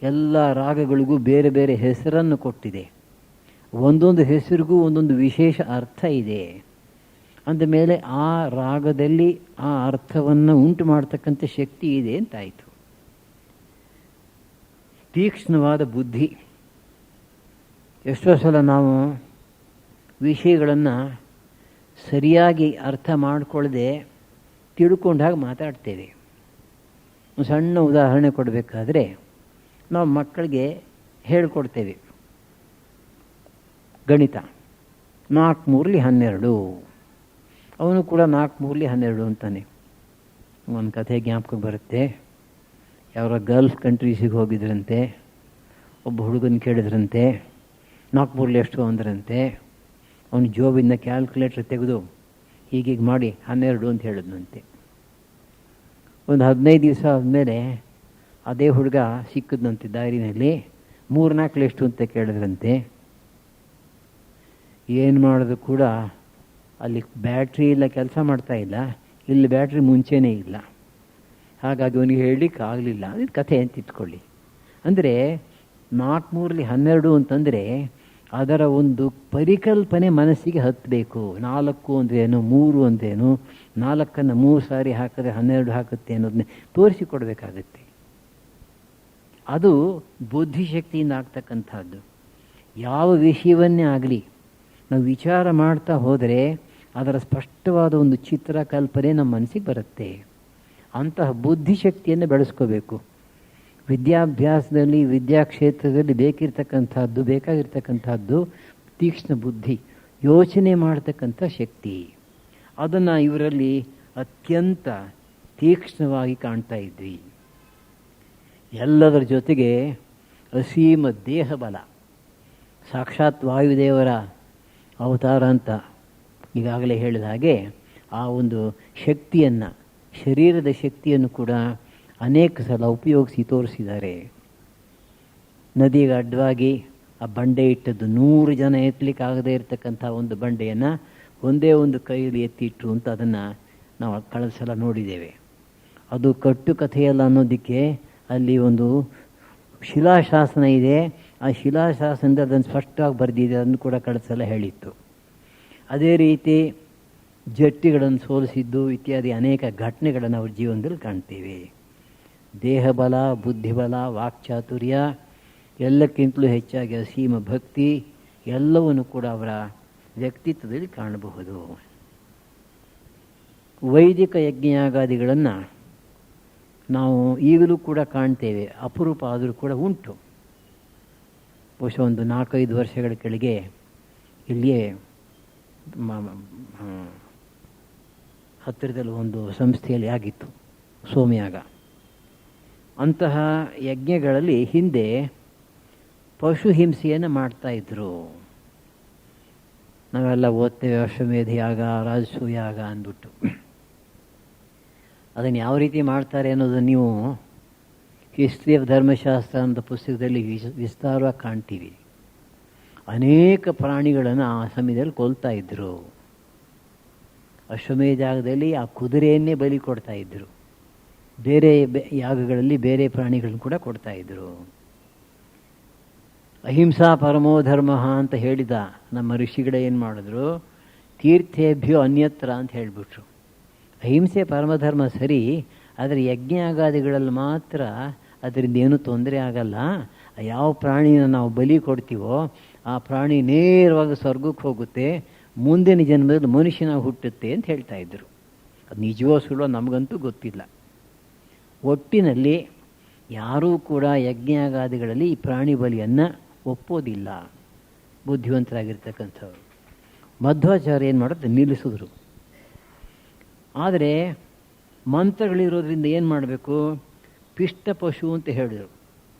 ಎಲ್ಲ ರಾಗಗಳಿಗೂ ಬೇರೆ ಬೇರೆ ಹೆಸರನ್ನು ಕೊಟ್ಟಿದೆ. ಒಂದೊಂದು ಹೆಸರಿಗೂ ಒಂದೊಂದು ವಿಶೇಷ ಅರ್ಥ ಇದೆ. ಅಂದಮೇಲೆ ಆ ರಾಗದಲ್ಲಿ ಆ ಅರ್ಥವನ್ನು ಉಂಟು ಮಾಡ್ತಕ್ಕಂಥ ಶಕ್ತಿ ಇದೆ ಅಂತಾಯಿತು. ತೀಕ್ಷ್ಣವಾದ ಬುದ್ಧಿ. ಎಷ್ಟೋ ಸಲ ನಾವು ವಿಷಯಗಳನ್ನು ಸರಿಯಾಗಿ ಅರ್ಥ ಮಾಡಿಕೊಳ್ಳದೆ ತಿಳ್ಕೊಂಡಾಗ ಮಾತಾಡ್ತೇವೆ. ಒಂದು ಸಣ್ಣ ಉದಾಹರಣೆ ಕೊಡಬೇಕಾದ್ರೆ ನಾವು ಮಕ್ಕಳಿಗೆ ಹೇಳಿಕೊಡ್ತೇವೆ. ಗಣಿತ 4 3 12. ಅವನು ಕೂಡ 4 3 12 ಅಂತಾನೆ. ಒಂದು ಕಥೆ ಜ್ಞಾಪಕ ಬರುತ್ತೆ. ಯಾರೋ ಗಲ್ಫ್ ಕಂಟ್ರೀಸಿಗೆ ಹೋಗಿದ್ರಂತೆ. ಒಬ್ಬ ಹುಡುಗನ ಕೇಳಿದ್ರಂತೆ 4 3 ಎಷ್ಟು ಅಂದ್ರಂತೆ. ಅವನು ಜೋಬಿಂದ ಕ್ಯಾಲ್ಕುಲೇಟರ್ ತೆಗೆದು ಹೀಗೀಗೆ ಮಾಡಿ 12 ಅಂತ ಹೇಳಿದ್ನಂತೆ. ಒಂದು 15 ದಿವಸ ಆದಮೇಲೆ ಅದೇ ಹುಡುಗ ಸಿಕ್ಕಿದ್ನಂತೆ ದಾರಿನಲ್ಲಿ. 3 4 ಎಷ್ಟು ಅಂತ ಕೇಳಿದ್ರಂತೆ. ಏನು ಮಾಡೋದು ಕೂಡ ಅಲ್ಲಿ ಬ್ಯಾಟ್ರಿ ಇಲ್ಲ, ಕೆಲಸ ಮಾಡ್ತಾ ಇಲ್ಲ. ಇಲ್ಲಿ ಬ್ಯಾಟ್ರಿ ಮುಂಚೆನೇ ಇಲ್ಲ. ಹಾಗಾಗಿ ಅವನಿಗೆ ಹೇಳಲಿಕ್ಕೆ ಆಗಲಿಲ್ಲ. ಅದು ಕಥೆ ಅಂತ ಇಟ್ಕೊಳ್ಳಿ. ಅಂದರೆ 4 3 12 ಅಂತಂದರೆ ಅದರ ಒಂದು ಪರಿಕಲ್ಪನೆ ಮನಸ್ಸಿಗೆ ಹತ್ತಬೇಕು. 4 ಅಂದ್ರೇನು, 3 ಅಂದ್ರೇನು, 4ಅನ್ನು 3 ಸಾರಿ ಹಾಕಿದ್ರೆ 12 ಹಾಕುತ್ತೆ ಅನ್ನೋದನ್ನೇ ತೋರಿಸಿಕೊಡ್ಬೇಕಾಗತ್ತೆ. ಅದು ಬುದ್ಧಿಶಕ್ತಿಯಿಂದ ಆಗ್ತಕ್ಕಂಥದ್ದು. ಯಾವ ವಿಷಯವನ್ನೇ ಆಗಲಿ ನಾವು ವಿಚಾರ ಮಾಡ್ತಾ ಹೋದರೆ ಅದರ ಸ್ಪಷ್ಟವಾದ ಒಂದು ಚಿತ್ರ ಕಲ್ಪನೆ ನಮ್ಮ ಮನಸ್ಸಿಗೆ ಬರುತ್ತೆ. ಅಂತಹ ಬುದ್ಧಿಶಕ್ತಿಯನ್ನು ಬೆಳೆಸ್ಕೋಬೇಕು. ವಿದ್ಯಾಭ್ಯಾಸದಲ್ಲಿ ವಿದ್ಯಾಕ್ಷೇತ್ರದಲ್ಲಿ ಬೇಕಾಗಿರ್ತಕ್ಕಂಥದ್ದು ತೀಕ್ಷ್ಣ ಬುದ್ಧಿ, ಯೋಚನೆ ಮಾಡತಕ್ಕಂಥ ಶಕ್ತಿ. ಅದನ್ನು ಇವರಲ್ಲಿ ಅತ್ಯಂತ ತೀಕ್ಷ್ಣವಾಗಿ ಕಾಣ್ತಾ ಇದ್ವಿ. ಎಲ್ಲದರ ಜೊತೆಗೆ ಅಸೀಮ ದೇಹ ಬಲ. ಸಾಕ್ಷಾತ್ ವಾಯುದೇವರ ಅವತಾರ ಅಂತ ಈಗಾಗಲೇ ಹೇಳಿದ ಹಾಗೆ ಆ ಒಂದು ಶಕ್ತಿಯನ್ನು, ಶರೀರದ ಶಕ್ತಿಯನ್ನು ಕೂಡ ಅನೇಕ ಸಲ ಉಪಯೋಗಿಸಿ ತೋರಿಸಿದ್ದಾರೆ. ನದಿಗೆ ಅಡ್ಡವಾಗಿ ಆ ಬಂಡೆ ಇಟ್ಟದ್ದು 100 ಜನ ಎತ್ತಲಿಕ್ಕಾಗದೇ ಇರತಕ್ಕಂಥ ಒಂದು ಬಂಡೆಯನ್ನು ಒಂದೇ ಒಂದು ಕೈಯಲ್ಲಿ ಎತ್ತಿಟ್ಟು ಅಂತ ಅದನ್ನು ನಾವು ಕಳೆದ ಸಲ ನೋಡಿದ್ದೇವೆ. ಅದು ಕಟ್ಟುಕಥೆಯಲ್ಲ ಅನ್ನೋದಕ್ಕೆ ಅಲ್ಲಿ ಒಂದು ಶಿಲಾಶಾಸನ ಇದೆ. ಆ ಶಿಲಾಶಾಸನದ ಅದನ್ನು ಸ್ಪಷ್ಟವಾಗಿ ಬರೆದಿದೆ. ಅದನ್ನು ಕೂಡ ಕಳೆದ ಸಲ ಹೇಳಿತ್ತು. ಅದೇ ರೀತಿ ಜಟ್ಟಿಗಳನ್ನು ಸೋಲಿಸಿದ್ದು ಇತ್ಯಾದಿ ಅನೇಕ ಘಟನೆಗಳನ್ನು ಅವ್ರ ಜೀವನದಲ್ಲಿ ಕಾಣ್ತೇವೆ. ದೇಹಬಲ, ಬುದ್ಧಿಬಲ, ವಾಕ್ಚಾತುರ್ಯ, ಎಲ್ಲಕ್ಕಿಂತಲೂ ಹೆಚ್ಚಾಗಿ ಅಸೀಮ ಭಕ್ತಿ ಎಲ್ಲವನ್ನು ಕೂಡ ಅವರ ವ್ಯಕ್ತಿತ್ವದಲ್ಲಿ ಕಾಣಬಹುದು. ವೈದಿಕ ಯಜ್ಞಯಾಗಾದಿಗಳನ್ನು ನಾವು ಈಗಲೂ ಕೂಡ ಕಾಣ್ತೇವೆ. ಅಪರೂಪ ಆದರೂ ಕೂಡ ಉಂಟು. ಬಹುಶಃ ಒಂದು 4-5 ವರ್ಷಗಳ ಕೆಳಗೆ ಇಲ್ಲಿಯೇ ಹತ್ತಿರದಲ್ಲಿ ಒಂದು ಸಂಸ್ಥೆಯಲ್ಲಿ ಆಗಿತ್ತು ಸೋಮಯಾಗ. ಅಂತಹ ಯಜ್ಞಗಳಲ್ಲಿ ಹಿಂದೆ ಪಶು ಹಿಂಸೆಯನ್ನು ಮಾಡ್ತಾಯಿದ್ರು. ನಾವೆಲ್ಲ ಓದ್ತೇವೆ ಅಶ್ವಮೇಧ ಯಾಗ, ರಾಜಸೂಯ ಯಾಗ ಅಂದ್ಬಿಟ್ಟು. ಅದನ್ನು ಯಾವ ರೀತಿ ಮಾಡ್ತಾರೆ ಅನ್ನೋದನ್ನು ನೀವು ಹಿಸ್ಟ್ರಿ ಆಫ್ ಧರ್ಮಶಾಸ್ತ್ರ ಅಂತ ಪುಸ್ತಕದಲ್ಲಿ ವಿಸ್ತಾರವಾಗಿ ಕಾಣ್ತೀವಿ. ಅನೇಕ ಪ್ರಾಣಿಗಳನ್ನು ಆ ಸಮಯದಲ್ಲಿ ಕೊಲ್ತಾ ಇದ್ದರು. ಅಶ್ವಮೇಧ ಯಾಗದಲ್ಲಿ ಆ ಕುದುರೆಯನ್ನೇ ಬಲಿ ಕೊಡ್ತಾ ಇದ್ದರು. ಬೇರೆ ಯಾಗಗಳಲ್ಲಿ ಬೇರೆ ಪ್ರಾಣಿಗಳನ್ನು ಕೂಡ ಕೊಡ್ತಾ ಇದ್ದರು. ಅಹಿಂಸಾ ಪರಮೋ ಧರ್ಮ ಅಂತ ಹೇಳಿದ ನಮ್ಮ ಋಷಿಗಳೇ ಏನು ಮಾಡಿದ್ರು, ತೀರ್ಥೇಭ್ಯೋ ಅನ್ಯತ್ರ ಅಂತ ಹೇಳಿಬಿಟ್ರು. ಅಹಿಂಸೆ ಪರಮಧರ್ಮ ಸರಿ, ಆದರೆ ಯಜ್ಞಯಾಗಾದಿಗಳಲ್ಲಿ ಮಾತ್ರ ಅದರಿಂದ ಏನೂ ತೊಂದರೆ ಆಗಲ್ಲ. ಯಾವ ಪ್ರಾಣಿನ ನಾವು ಬಲಿ ಕೊಡ್ತೀವೋ ಆ ಪ್ರಾಣಿ ನೇರವಾಗಿ ಸ್ವರ್ಗಕ್ಕೆ ಹೋಗುತ್ತೆ, ಮುಂದಿನ ಜನ್ಮದಲ್ಲಿ ಮನುಷ್ಯನಾಗಿ ಹುಟ್ಟುತ್ತೆ ಅಂತ ಹೇಳ್ತಾ ಇದ್ದರು. ಅದು ನಿಜವೋ ಸುಳ್ಳೋ ನಮಗಂತೂ ಗೊತ್ತಿಲ್ಲ. ಒಟ್ಟಿನಲ್ಲಿ ಯಾರೂ ಕೂಡ ಯಜ್ಞಯಾಗಾದಿಗಳಲ್ಲಿ ಈ ಪ್ರಾಣಿ ಬಲಿಯನ್ನು ಒಪ್ಪೋದಿಲ್ಲ ಬುದ್ಧಿವಂತರಾಗಿರ್ತಕ್ಕಂಥವ್ರು. ಮಧ್ವಾಚಾರ್ಯ ಏನು ಮಾಡೋದು, ನಿಲ್ಲಿಸಿದ್ರು. ಆದರೆ ಮಂತ್ರಗಳಿರೋದ್ರಿಂದ ಏನು ಮಾಡಬೇಕು, ಪಿಷ್ಟ ಪಶು ಅಂತ ಹೇಳಿದರು.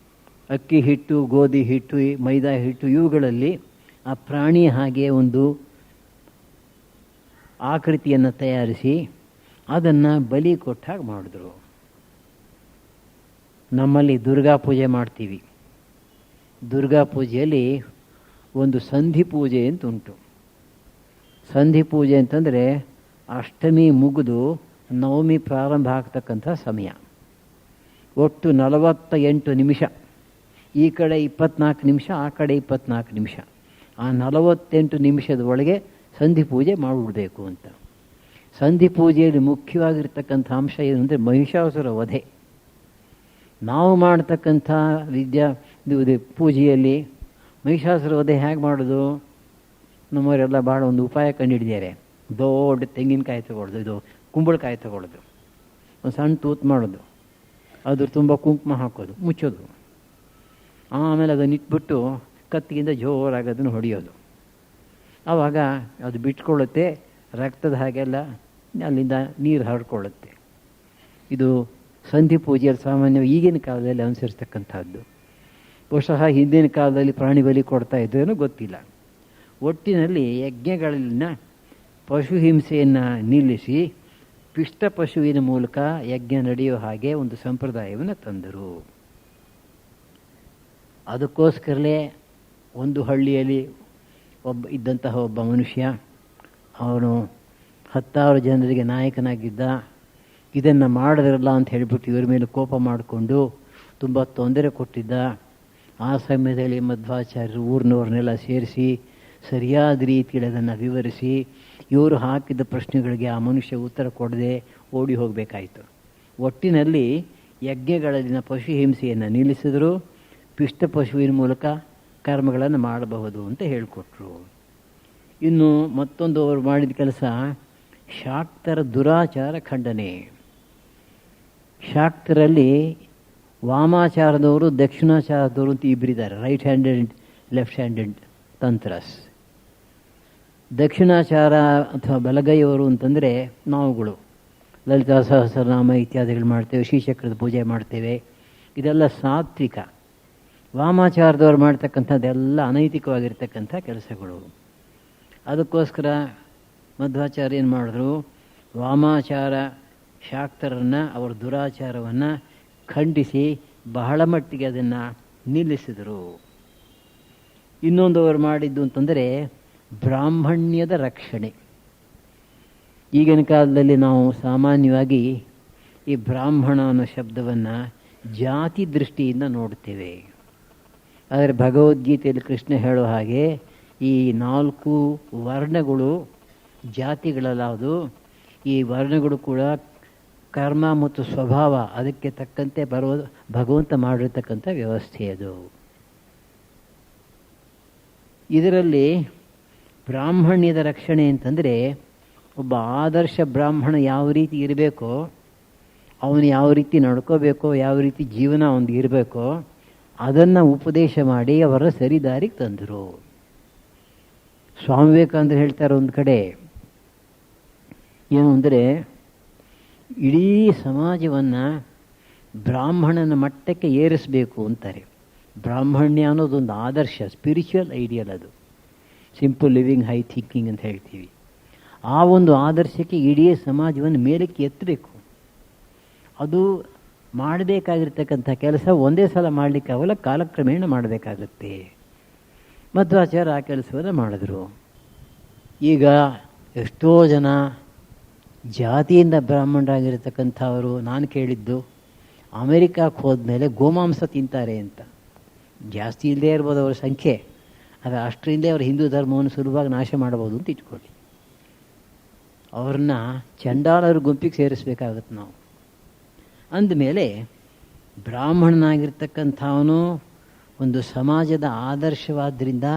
ಅಕ್ಕಿ ಹಿಟ್ಟು, ಗೋಧಿ ಹಿಟ್ಟು, ಮೈದಾ ಹಿಟ್ಟು, ಇವುಗಳಲ್ಲಿ ಆ ಪ್ರಾಣಿ ಹಾಗೆ ಒಂದು ಆಕೃತಿಯನ್ನು ತಯಾರಿಸಿ ಅದನ್ನು ಬಲಿ ಕೊಟ್ಟಾಗ ಮಾಡಿದ್ರು. ನಮ್ಮಲ್ಲಿ ದುರ್ಗಾ ಪೂಜೆ ಮಾಡ್ತೀವಿ. ದುರ್ಗಾ ಪೂಜೆಯಲ್ಲಿ ಒಂದು ಸಂಧಿ ಪೂಜೆ ಅಂತ ಉಂಟು. ಸಂಧಿ ಪೂಜೆ ಅಂತಂದರೆ ಅಷ್ಟಮಿ ಮುಗಿದು ನವಮಿ ಪ್ರಾರಂಭ ಆಗ್ತಕ್ಕಂಥ ಸಮಯ. ಒಟ್ಟು 48 ನಿಮಿಷ, ಈ ಕಡೆ 24 ನಿಮಿಷ, ಆ ಕಡೆ 24 ನಿಮಿಷ. ಆ 48 ನಿಮಿಷದ ಒಳಗೆ ಸಂಧಿ ಪೂಜೆ ಮಾಡಿಬಿಡಬೇಕು ಅಂತ. ಸಂಧಿ ಪೂಜೆಯಲ್ಲಿ ಮುಖ್ಯವಾಗಿರ್ತಕ್ಕಂಥ ಅಂಶ ಏನು ಅಂದರೆ ಮಹಿಷಾಸುರ ವಧೆ. ನಾವು ಮಾಡ್ತಕ್ಕಂಥ ಪೂಜೆಯಲ್ಲಿ ಮಹಿಷಾಸುರ ವಧೆ ಹೇಗೆ ಮಾಡೋದು, ನಮ್ಮವರೆಲ್ಲ ಭಾಳ ಒಂದು ಉಪಾಯ ಕಂಡುಹಿಡಿದಾರೆ. ದೊಡ್ಡ ತೆಂಗಿನಕಾಯಿ ತಗೊಳ್ಳೋದು, ಇದು ಕುಂಬಳಕಾಯಿ ತಗೊಳ್ಳೋದು, ಒಂದು ಸಣ್ಣ ತೂತು ಮಾಡೋದು, ಅದ್ರ ತುಂಬ ಕುಂಕುಮ ಹಾಕೋದು, ಮುಚ್ಚೋದು, ಆಮೇಲೆ ಅದನ್ನು ಇಟ್ಬಿಟ್ಟು ಕತ್ತಿಗಿಂದ ಜೋರಾಗಿ ಅದನ್ನು ಹೊಡೆಯೋದು. ಆವಾಗ ಅದು ಬಿಟ್ಕೊಳ್ಳುತ್ತೆ, ರಕ್ತದ ಹಾಗೆಲ್ಲ ಅಲ್ಲಿಂದ ನೀರು ಹರಡ್ಕೊಳ್ಳುತ್ತೆ. ಇದು ಸಂಧಿ ಪೂಜೆಯಲ್ಲಿ ಸಾಮಾನ್ಯವಾಗಿ ಈಗಿನ ಕಾಲದಲ್ಲಿ ಅನುಸರಿಸ್ತಕ್ಕಂಥದ್ದು. ಬಹುಶಃ ಹಿಂದಿನ ಕಾಲದಲ್ಲಿ ಪ್ರಾಣಿ ಬಲಿ ಕೊಡ್ತಾ ಇದ್ದೇನೋ ಗೊತ್ತಿಲ್ಲ. ಒಟ್ಟಿನಲ್ಲಿ ಯಜ್ಞಗಳಲ್ಲಿನ ಪಶು ಹಿಂಸೆಯನ್ನು ನಿಲ್ಲಿಸಿ ಪಿಷ್ಟ ಪಶುವಿನ ಮೂಲಕ ಯಜ್ಞ ನಡೆಯೋ ಹಾಗೆ ಒಂದು ಸಂಪ್ರದಾಯವನ್ನು ತಂದರು. ಅದಕ್ಕೋಸ್ಕರಲೇ ಒಂದು ಹಳ್ಳಿಯಲ್ಲಿ ಇದ್ದಂತಹ ಒಬ್ಬ ಮನುಷ್ಯ, ಅವನು 10,000 ಜನರಿಗೆ ನಾಯಕನಾಗಿದ್ದ. ಇದನ್ನು ಮಾಡಿದ್ರಲ್ಲ ಅಂತ ಹೇಳಿಬಿಟ್ಟು ಇವರ ಮೇಲೆ ಕೋಪ ಮಾಡಿಕೊಂಡು ತುಂಬ ತೊಂದರೆ ಕೊಟ್ಟಿದ್ದ. ಆ ಸಮಯದಲ್ಲಿ ಮಧ್ವಾಚಾರ್ಯರು ಊರಿನವ್ರನ್ನೆಲ್ಲ ಸೇರಿಸಿ ಸರಿಯಾದ ರೀತಿಯಲ್ಲಿ ಅದನ್ನು ವಿವರಿಸಿ ಇವರು ಹಾಕಿದ ಪ್ರಶ್ನೆಗಳಿಗೆ ಆ ಮನುಷ್ಯ ಉತ್ತರ ಕೊಡದೆ ಓಡಿ ಹೋಗಬೇಕಾಯಿತು. ಒಟ್ಟಿನಲ್ಲಿ ಯಜ್ಞಗಳಲ್ಲಿನ ಪಶು ಹಿಂಸೆಯನ್ನು ನಿಲ್ಲಿಸಿದರು. ಪಿಷ್ಟ ಪಶುವಿನ ಮೂಲಕ ಕರ್ಮಗಳನ್ನು ಮಾಡಬಹುದು ಅಂತ ಹೇಳಿಕೊಟ್ರು. ಇನ್ನು ಮತ್ತೊಂದು ಅವರು ಮಾಡಿದ ಕೆಲಸ ಶಾಕ್ತರ ದುರಾಚಾರ ಖಂಡನೆ. ಶಾಕ್ತರಲ್ಲಿ ವಾಮಾಚಾರದವರು, ದಕ್ಷಿಣಾಚಾರದವರು ಅಂತ ಇಬ್ಬರಿದ್ದಾರೆ. Right handed, left handed tantras. ದಕ್ಷಿಣಾಚಾರ ಅಥವಾ ಬಲಗೈಯವರು ಅಂತಂದರೆ ನಾವುಗಳು ಲಲಿತಾ ಸಹಸ್ರನಾಮ ಇತ್ಯಾದಿಗಳು ಮಾಡ್ತೇವೆ, ಶ್ರೀಚಕ್ರದ ಪೂಜೆ ಮಾಡ್ತೇವೆ. ಇದೆಲ್ಲ ಸಾತ್ವಿಕ. ವಾಮಾಚಾರದವ್ರು ಮಾಡ್ತಕ್ಕಂಥದ್ದೆಲ್ಲ ಅನೈತಿಕವಾಗಿರ್ತಕ್ಕಂಥ ಕೆಲಸಗಳು. ಅದಕ್ಕೋಸ್ಕರ ಮಧ್ವಾಚಾರ್ಯ ಏನು ಮಾಡಿದ್ರು, ವಾಮಾಚಾರ ಶಾಕ್ತರನ್ನು, ಅವರ ದುರಾಚಾರವನ್ನು ಖಂಡಿಸಿ ಬಹಳ ಮಟ್ಟಿಗೆ ಅದನ್ನು ನಿಲ್ಲಿಸಿದರು. ಇನ್ನೊಂದು ಅವರು ಮಾಡಿದ್ದು ಅಂತಂದರೆ ಬ್ರಾಹ್ಮಣ್ಯದ ರಕ್ಷಣೆ. ಈಗಿನ ಕಾಲದಲ್ಲಿ ನಾವು ಸಾಮಾನ್ಯವಾಗಿ ಈ ಬ್ರಾಹ್ಮಣ ಅನ್ನೋ ಶಬ್ದವನ್ನು ಜಾತಿ ದೃಷ್ಟಿಯಿಂದ ನೋಡ್ತೇವೆ. ಆದರೆ ಭಗವದ್ಗೀತೆಯಲ್ಲಿ ಕೃಷ್ಣ ಹೇಳೋ ಹಾಗೆ ಈ 4 ವರ್ಣಗಳು ಜಾತಿಗಳಲ್ಲದು. ಈ ವರ್ಣಗಳು ಕೂಡ ಕರ್ಮ ಮತ್ತು ಸ್ವಭಾವ ಅದಕ್ಕೆ ತಕ್ಕಂತೆ ಬರೋದು ಭಗವಂತ ಮಾಡಿರ್ತಕ್ಕಂಥ ವ್ಯವಸ್ಥೆ ಅದು. ಇದರಲ್ಲಿ ಬ್ರಾಹ್ಮಣ್ಯದ ರಕ್ಷಣೆ ಅಂತಂದರೆ ಒಬ್ಬ ಆದರ್ಶ ಬ್ರಾಹ್ಮಣ ಯಾವ ರೀತಿ ಇರಬೇಕೋ, ಅವನು ಯಾವ ರೀತಿ ನಡ್ಕೋಬೇಕೋ, ಯಾವ ರೀತಿ ಜೀವನ ಅವನಿಗೆ ಇರಬೇಕೋ ಅದನ್ನು ಉಪದೇಶ ಮಾಡಿ ಅವರ ಸರಿದಾರಿಗೆ ತಂದರು. ಸ್ವಾಮಿ ವಿವೇಕಾನಂದರು ಹೇಳ್ತಾರೆ ಒಂದು ಕಡೆ, ಏನು ಅಂದರೆ ಇಡೀ ಸಮಾಜವನ್ನು ಬ್ರಾಹ್ಮಣನ ಮಟ್ಟಕ್ಕೆ ಏರಿಸಬೇಕು ಅಂತಾರೆ. ಬ್ರಾಹ್ಮಣ್ಯ ಅನ್ನೋದೊಂದು ಆದರ್ಶ, ಸ್ಪಿರಿಚುವಲ್ ಐಡಿಯಲ್. ಅದು ಸಿಂಪಲ್ ಲಿವಿಂಗ್, ಹೈ ಥಿಂಕಿಂಗ್ ಅಂತ ಹೇಳ್ತೀವಿ. ಆ ಒಂದು ಆದರ್ಶಕ್ಕೆ ಇಡೀ ಸಮಾಜವನ್ನು ಮೇಲಕ್ಕೆ ಎತ್ತಬೇಕು. ಅದು ಮಾಡಬೇಕಾಗಿರ್ತಕ್ಕಂಥ ಕೆಲಸ ಒಂದೇ ಸಲ ಮಾಡಲಿಕ್ಕಾಗಲ್ಲ, ಕಾಲಕ್ರಮೇಣ ಮಾಡಬೇಕಾಗತ್ತೆ. ಮಧ್ವಾಚಾರ್ಯ ಆ ಕೆಲಸವನ್ನು ಮಾಡಿದ್ರು. ಈಗ ಎಷ್ಟೋ ಜನ ಜಾತಿಯಿಂದ ಬ್ರಾಹ್ಮಣರಾಗಿರ್ತಕ್ಕಂಥವರು ನಾನು ಕೇಳಿದ್ದು ಅಮೆರಿಕಕ್ಕೆ ಹೋದ್ಮೇಲೆ ಗೋಮಾಂಸ ತಿಂತಾರೆ ಅಂತ. ಜಾಸ್ತಿ ಇಲ್ಲದೆ ಇರ್ಬೋದು ಅವರ ಸಂಖ್ಯೆ, ಆದರೆ ಅಷ್ಟರಿಂದಲೇ ಅವರು ಹಿಂದೂ ಧರ್ಮವನ್ನು ಸುಲಭವಾಗಿ ನಾಶ ಮಾಡಬಹುದು ಅಂತ ಇಟ್ಕೊಳ್ಳಿ. ಅವ್ರನ್ನ ಚಂಡಾಲರ ಗುಂಪಿಗೆ ಸೇರಿಸ್ಬೇಕಾಗತ್ತೆ ನಾವು. ಅಂದಮೇಲೆ ಬ್ರಾಹ್ಮಣನಾಗಿರ್ತಕ್ಕಂಥವನು ಒಂದು ಸಮಾಜದ ಆದರ್ಶವಾದ್ದರಿಂದ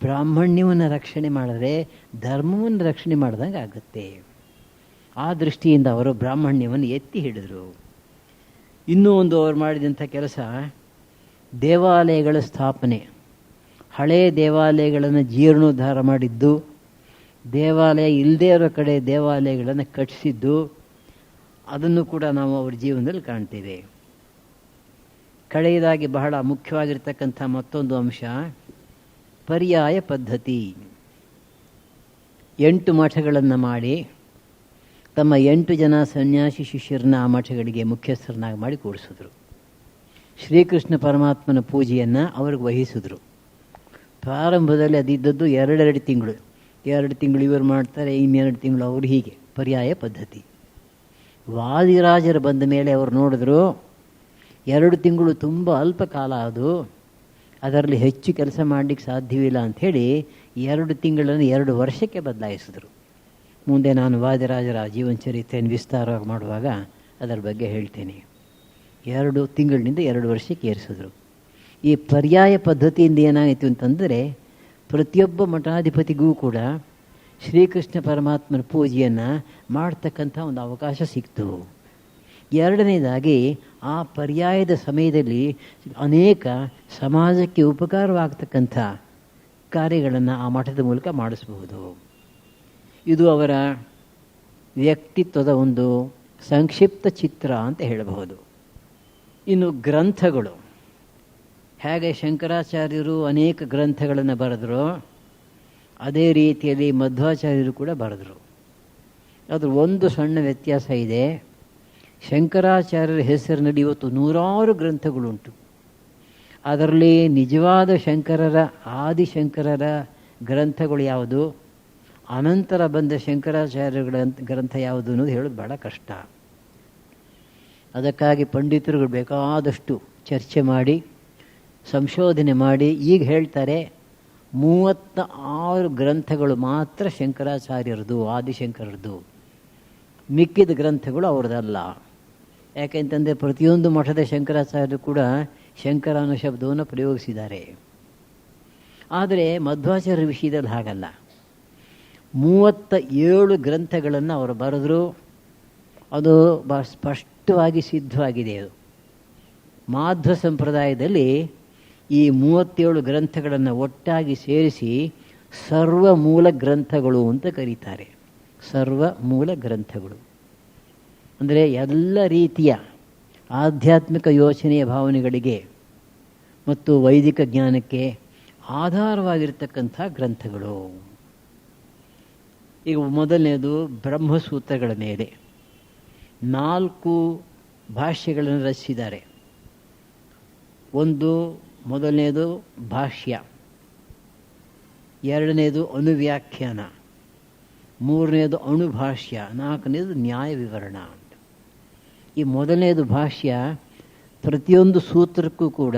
ಬ್ರಾಹ್ಮಣ್ಯವನ್ನು ರಕ್ಷಣೆ ಮಾಡಿದ್ರೆ ಧರ್ಮವನ್ನು ರಕ್ಷಣೆ ಮಾಡಿದಂಗೆ ಆಗುತ್ತೆ. ಆ ದೃಷ್ಟಿಯಿಂದ ಅವರು ಬ್ರಾಹ್ಮಣ್ಯವನ್ನು ಎತ್ತಿ ಹಿಡಿದರು. ಇನ್ನೂ ಒಂದು ಅವರು ಮಾಡಿದಂಥ ಕೆಲಸ ದೇವಾಲಯಗಳ ಸ್ಥಾಪನೆ. ಹಳೆಯ ದೇವಾಲಯಗಳನ್ನು ಜೀರ್ಣೋದ್ಧಾರ ಮಾಡಿದ್ದು, ದೇವಾಲಯ ಇಲ್ಲದೇ ಇರೋ ಕಡೆ ದೇವಾಲಯಗಳನ್ನು ಕಟ್ಟಿಸಿದ್ದು, ಅದನ್ನು ಕೂಡ ನಾವು ಅವ್ರ ಜೀವನದಲ್ಲಿ ಕಾಣ್ತೇವೆ. ಕಡೆಯದಾಗಿ ಬಹಳ ಮುಖ್ಯವಾಗಿರ್ತಕ್ಕಂಥ ಮತ್ತೊಂದು ಅಂಶ ಪರ್ಯಾಯ ಪದ್ಧತಿ. 8 ಮಠಗಳನ್ನು ಮಾಡಿ ತಮ್ಮ 8 ಜನ ಸನ್ಯಾಸಿ ಶಿಷ್ಯರನ್ನ ಆ ಮಠಗಳಿಗೆ ಮುಖ್ಯಸ್ಥರನ್ನಾಗಿ ಮಾಡಿ ಕೂಡಿಸಿದ್ರು. ಶ್ರೀಕೃಷ್ಣ ಪರಮಾತ್ಮನ ಪೂಜೆಯನ್ನು ಅವ್ರಿಗೆ ವಹಿಸಿದ್ರು. ಪ್ರಾರಂಭದಲ್ಲಿ ಅದಿದ್ದದ್ದು 2 ತಿಂಗಳು, 2 ತಿಂಗಳು ಇವರು ಮಾಡ್ತಾರೆ, ಇನ್ನೆರಡು ತಿಂಗಳು ಅವರು, ಹೀಗೆ ಪರ್ಯಾಯ ಪದ್ಧತಿ. ವಾದಿರಾಜರು ಬಂದ ಮೇಲೆ ಅವರು ನೋಡಿದ್ರು 2 ತಿಂಗಳು ತುಂಬ ಅಲ್ಪ ಕಾಲ, ಅದರಲ್ಲಿ ಹೆಚ್ಚು ಕೆಲಸ ಮಾಡಲಿಕ್ಕೆ ಸಾಧ್ಯವಿಲ್ಲ ಅಂಥೇಳಿ 2 ತಿಂಗಳನ್ನು 2 ವರ್ಷಕ್ಕೆ ಬದಲಾಯಿಸಿದ್ರು. ಮುಂದೆ ನಾನು ವಾದಿರಾಜರ ಜೀವನ ಚರಿತ್ರೆಯನ್ನು ವಿಸ್ತಾರವಾಗಿ ಮಾಡುವಾಗ ಅದರ ಬಗ್ಗೆ ಹೇಳ್ತೇನೆ. 2 ತಿಂಗಳಿನಿಂದ 2 ವರ್ಷಕ್ಕೆ ಏರಿಸಿದ್ರು. ಈ ಪರ್ಯಾಯ ಪದ್ಧತಿಯಿಂದ ಏನಾಯಿತು ಅಂತಂದರೆ, ಪ್ರತಿಯೊಬ್ಬ ಮಠಾಧಿಪತಿಗೂ ಕೂಡ ಶ್ರೀಕೃಷ್ಣ ಪರಮಾತ್ಮನ ಪೂಜೆಯನ್ನು ಮಾಡ್ತಕ್ಕಂಥ ಒಂದು ಅವಕಾಶ ಸಿಕ್ತು. ಎರಡನೇದಾಗಿ ಆ ಪರ್ಯಾಯದ ಸಮಯದಲ್ಲಿ ಅನೇಕ ಸಮಾಜಕ್ಕೆ ಉಪಕಾರವಾಗ್ತಕ್ಕಂಥ ಕಾರ್ಯಗಳನ್ನು ಆ ಮಠದ ಮೂಲಕ ಮಾಡಿಸಬಹುದು. ಇದು ಅವರ ವ್ಯಕ್ತಿತ್ವದ ಒಂದು ಸಂಕ್ಷಿಪ್ತ ಚಿತ್ರ ಅಂತ ಹೇಳಬಹುದು. ಇನ್ನು ಗ್ರಂಥಗಳು, ಹೇಗೆ ಶಂಕರಾಚಾರ್ಯರು ಅನೇಕ ಗ್ರಂಥಗಳನ್ನು ಬರೆದರು, ಅದೇ ರೀತಿಯಲ್ಲಿ ಮಧ್ವಾಚಾರ್ಯರು ಕೂಡ ಬರೆದರು. ಅದ್ರ ಒಂದು ಸಣ್ಣ ವ್ಯತ್ಯಾಸ ಇದೆ. ಶಂಕರಾಚಾರ್ಯರ ಹೆಸರಿನಲ್ಲಿ ಇವತ್ತು 100 ಗ್ರಂಥಗಳುಂಟು. ಅದರಲ್ಲಿ ನಿಜವಾದ ಶಂಕರರ, ಆದಿಶಂಕರರ ಗ್ರಂಥಗಳು ಯಾವುದು, ಅನಂತರ ಬಂದ ಶಂಕರಾಚಾರ್ಯಗಳ ಗ್ರಂಥ ಯಾವುದು ಅನ್ನೋದು ಹೇಳೋದು ಬಹಳ ಕಷ್ಟ. ಅದಕ್ಕಾಗಿ ಪಂಡಿತರುಗಳು ಬೇಕಾದಷ್ಟು ಚರ್ಚೆ ಮಾಡಿ ಸಂಶೋಧನೆ ಮಾಡಿ ಈಗ ಹೇಳ್ತಾರೆ 36 ಗ್ರಂಥಗಳು ಮಾತ್ರ ಶಂಕರಾಚಾರ್ಯರದು, ಆದಿಶಂಕರರದು, ಮಿಕ್ಕಿದ ಗ್ರಂಥಗಳು ಅವ್ರದ್ದಲ್ಲ. ಯಾಕೆಂತಂದರೆ ಪ್ರತಿಯೊಂದು ಮಠದ ಶಂಕರಾಚಾರ್ಯರು ಕೂಡ ಶಂಕರ ಅನ್ನೋ ಶಬ್ದವನ್ನು ಪ್ರಯೋಗಿಸಿದ್ದಾರೆ. ಆದರೆ ಮಧ್ವಾಚಾರ್ಯರ ವಿಷಯದಲ್ಲಿ ಹಾಗಲ್ಲ. 37 ಗ್ರಂಥಗಳನ್ನು ಅವರು ಬರೆದರು. ಅದು ಬಹಳ ಸ್ಪಷ್ಟವಾಗಿ ಸಿದ್ಧವಾಗಿದೆ. ಅದು ಮಾಧ್ವ ಸಂಪ್ರದಾಯದಲ್ಲಿ ಈ 37 ಗ್ರಂಥಗಳನ್ನು ಒಟ್ಟಾಗಿ ಸೇರಿಸಿ ಸರ್ವಮೂಲ ಗ್ರಂಥಗಳು ಅಂತ ಕರೀತಾರೆ. ಸರ್ವಮೂಲ ಗ್ರಂಥಗಳು ಅಂದರೆ ಎಲ್ಲ ರೀತಿಯ ಆಧ್ಯಾತ್ಮಿಕ ಯೋಚನೆಯ ಭಾವನೆಗಳಿಗೆ ಮತ್ತು ವೈದಿಕ ಜ್ಞಾನಕ್ಕೆ ಆಧಾರವಾಗಿರ್ತಕ್ಕಂಥ ಗ್ರಂಥಗಳು. ಈಗ ಮೊದಲನೇದು ಬ್ರಹ್ಮಸೂತ್ರಗಳ ಮೇಲೆ 4 ಭಾಷ್ಯಗಳನ್ನು ರಚಿಸಿದ್ದಾರೆ. ಮೊದಲನೇದು ಭಾಷ್ಯ, ಎರಡನೇದು ಅನುವ್ಯಾಖ್ಯಾನ, ಮೂರನೇದು ಅಣುಭಾಷ್ಯ, ನಾಲ್ಕನೇದು ನ್ಯಾಯ ವಿವರಣ ಅಂತ. ಈ ಮೊದಲನೇದು ಭಾಷ್ಯ ಪ್ರತಿಯೊಂದು ಸೂತ್ರಕ್ಕೂ ಕೂಡ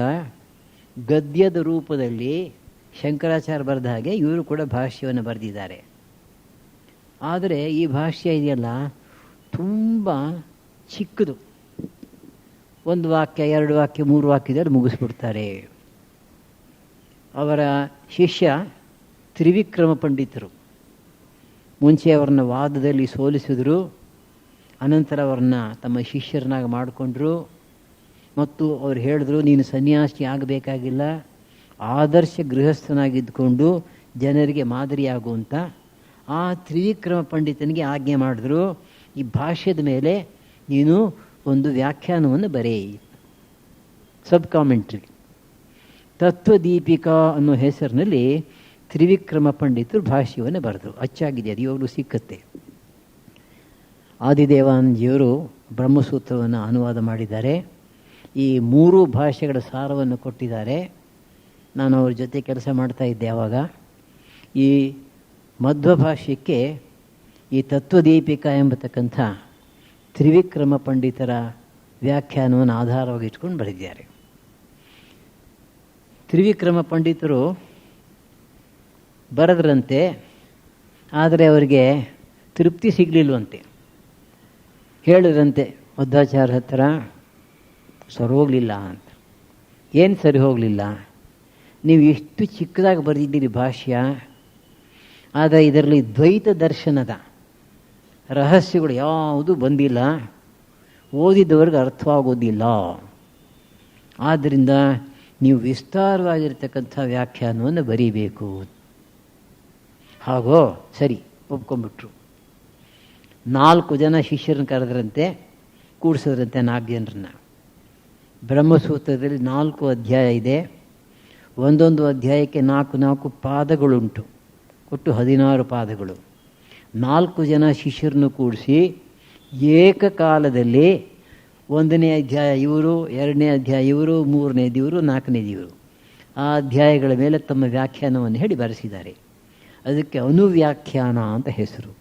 ಗದ್ಯದ ರೂಪದಲ್ಲಿ ಶಂಕರಾಚಾರ್ಯ ಬರೆದ ಹಾಗೆ ಇವರು ಕೂಡ ಭಾಷ್ಯವನ್ನು ಬರೆದಿದ್ದಾರೆ. ಆದರೆ ಈ ಭಾಷ್ಯ ಇದೆಯಲ್ಲ ತುಂಬ ಚಿಕ್ಕದು. 1 ವಾಕ್ಯ, 2 ವಾಕ್ಯ, 3 ವಾಕ್ಯದಲ್ಲಿ ಮುಗಿಸ್ಬಿಡ್ತಾರೆ. ಅವರ ಶಿಷ್ಯ ತ್ರಿವಿಕ್ರಮ ಪಂಡಿತರು ಮುಂಚೆ ಅವರನ್ನ ವಾದದಲ್ಲಿ ಸೋಲಿಸಿದ್ರು, ಅನಂತರ ಅವರನ್ನ ತಮ್ಮ ಶಿಷ್ಯರನ್ನಾಗಿ ಮಾಡಿಕೊಂಡ್ರು. ಮತ್ತು ಅವ್ರು ಹೇಳಿದ್ರು, ನೀನು ಸನ್ಯಾಸಿ ಆಗಬೇಕಾಗಿಲ್ಲ, ಆದರ್ಶ ಗೃಹಸ್ಥನಾಗಿದ್ದುಕೊಂಡು ಜನರಿಗೆ ಮಾದರಿಯಾಗುವಂತ. ಆ ತ್ರಿವಿಕ್ರಮ ಪಂಡಿತನಿಗೆ ಆಜ್ಞೆ ಮಾಡಿದ್ರು, ಈ ಭಾಷ್ಯದ ಮೇಲೆ ನೀನು ಒಂದು ವ್ಯಾಖ್ಯಾನವನ್ನು ಬರೆಯಿ, ಸಬ್ ಕಾಮೆಂಟ್ರಿ. ತತ್ವದೀಪಿಕಾ ಅನ್ನೋ ಹೆಸರಿನಲ್ಲಿ ತ್ರಿವಿಕ್ರಮ ಪಂಡಿತರು ಭಾಷ್ಯವನ್ನು ಬರೆದರು. ಅಚ್ಚಾಗಿದೆ, ಅದು ಇವಾಗಲೂ ಸಿಕ್ಕತ್ತೆ. ಆದಿದೇವಾನಂದಜಿಯವರು ಬ್ರಹ್ಮಸೂತ್ರವನ್ನು ಅನುವಾದ ಮಾಡಿದ್ದಾರೆ. ಈ 3 ಭಾಷೆಗಳ ಸಾರವನ್ನು ಕೊಟ್ಟಿದ್ದಾರೆ. ನಾನು ಅವ್ರ ಜೊತೆ ಕೆಲಸ ಮಾಡ್ತಾ ಇದ್ದೆ ಆವಾಗ. ಈ ಮಧ್ವ ಭಾಷ್ಯಕ್ಕೆ ಈ ತತ್ವದೀಪಿಕಾ ಎಂಬತಕ್ಕಂಥ ತ್ರಿವಿಕ್ರಮ ಪಂಡಿತರ ವ್ಯಾಖ್ಯಾನವನ್ನು ಆಧಾರವಾಗಿ ಇಟ್ಕೊಂಡು ಬರೆದಿದ್ದಾರೆ. ತ್ರಿವಿಕ್ರಮ ಪಂಡಿತರು ಬರೆದ್ರಂತೆ, ಆದರೆ ಅವರಿಗೆ ತೃಪ್ತಿ ಸಿಗಲಿಲ್ವಂತೆ. ಹೇಳಿದ್ರಂತೆ ಮಧ್ವಾಚಾರ್ಯ ಹತ್ರ, ಸರಿ ಹೋಗಲಿಲ್ಲ ಅಂತ. ಏನು ಸರಿ ಹೋಗಲಿಲ್ಲ? ನೀವು ಇಷ್ಟು ಚಿಕ್ಕದಾಗಿ ಬರೆದಿದ್ದೀರಿ ಭಾಷ್ಯ, ಆದರೆ ಇದರಲ್ಲಿ ದ್ವೈತ ದರ್ಶನದ ರಹಸ್ಯಗಳು ಯಾವುದೂ ಬಂದಿಲ್ಲ, ಓದಿದವ್ರಿಗೆ ಅರ್ಥವಾಗೋದಿಲ್ಲ. ಆದ್ದರಿಂದ ನೀವು ವಿಸ್ತಾರವಾಗಿರ್ತಕ್ಕಂಥ ವ್ಯಾಖ್ಯಾನವನ್ನು ಬರೀಬೇಕು. ಹಾಗೋ ಸರಿ ಒಪ್ಕೊಂಡ್ಬಿಟ್ರು. 4 ಜನ ಶಿಷ್ಯರನ್ನು ಕರೆದ್ರಂತೆ, ಕೂಡಿಸಿದ್ರಂತೆ 4 ಜನರನ್ನ. ಬ್ರಹ್ಮಸೂತ್ರದಲ್ಲಿ 4 ಅಧ್ಯಾಯ ಇದೆ. ಒಂದೊಂದು ಅಧ್ಯಾಯಕ್ಕೆ 4 ಪಾದಗಳುಂಟು. ಒಟ್ಟು 16 ಪಾದಗಳು. 4 ಜನ ಶಿಷ್ಯರನ್ನು ಕೂಡಿಸಿ ಏಕಕಾಲದಲ್ಲಿ 1ನೇ ಅಧ್ಯಾಯ ಇವರು, 2ನೇ ಅಧ್ಯಾಯ ಇವರು, 3ನೇದು ಇವರು, 4ನೇದು ಇವರು ಆ ಅಧ್ಯಾಯಗಳ ಮೇಲೆ ತಮ್ಮ ವ್ಯಾಖ್ಯಾನವನ್ನು ಹೇಳಿ ಬರೆಸಿದ್ದಾರೆ. ಅದಕ್ಕೆ ಅನುವ್ಯಾಖ್ಯಾನ ಅಂತ ಹೆಸರು.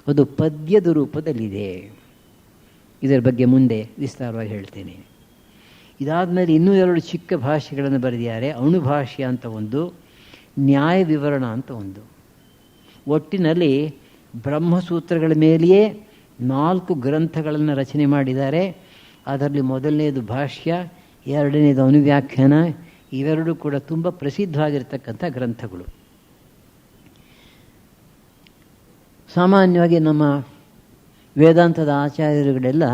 ಅದು ಪದ್ಯದ ರೂಪದಲ್ಲಿದೆ. ಇದರ ಬಗ್ಗೆ ಮುಂದೆ ವಿಸ್ತಾರವಾಗಿ ಹೇಳ್ತೇನೆ. ಇದಾದಮೇಲೆ ಇನ್ನೂ 2 ಚಿಕ್ಕ ಭಾಷೆಗಳನ್ನು ಬರೆದಿದ್ದಾರೆ. ಅಣುಭಾಷ್ಯ ಅಂತ ಒಂದು, ನ್ಯಾಯ ವಿವರಣ ಅಂತ ಒಂದು. ಒಟ್ಟಿನಲ್ಲಿ ಬ್ರಹ್ಮಸೂತ್ರಗಳ ಮೇಲೆಯೇ 4 ಗ್ರಂಥಗಳನ್ನು ರಚನೆ ಮಾಡಿದ್ದಾರೆ. ಅದರಲ್ಲಿ ಮೊದಲನೇದು ಭಾಷ್ಯ, 2ನೇದು ಅನುವ್ಯಾಖ್ಯಾನ. ಇವೆರಡೂ ಕೂಡ ತುಂಬ ಪ್ರಸಿದ್ಧವಾಗಿರ್ತಕ್ಕಂಥ ಗ್ರಂಥಗಳು. ಸಾಮಾನ್ಯವಾಗಿ ನಮ್ಮ ವೇದಾಂತದ ಆಚಾರ್ಯರುಗಳೆಲ್ಲ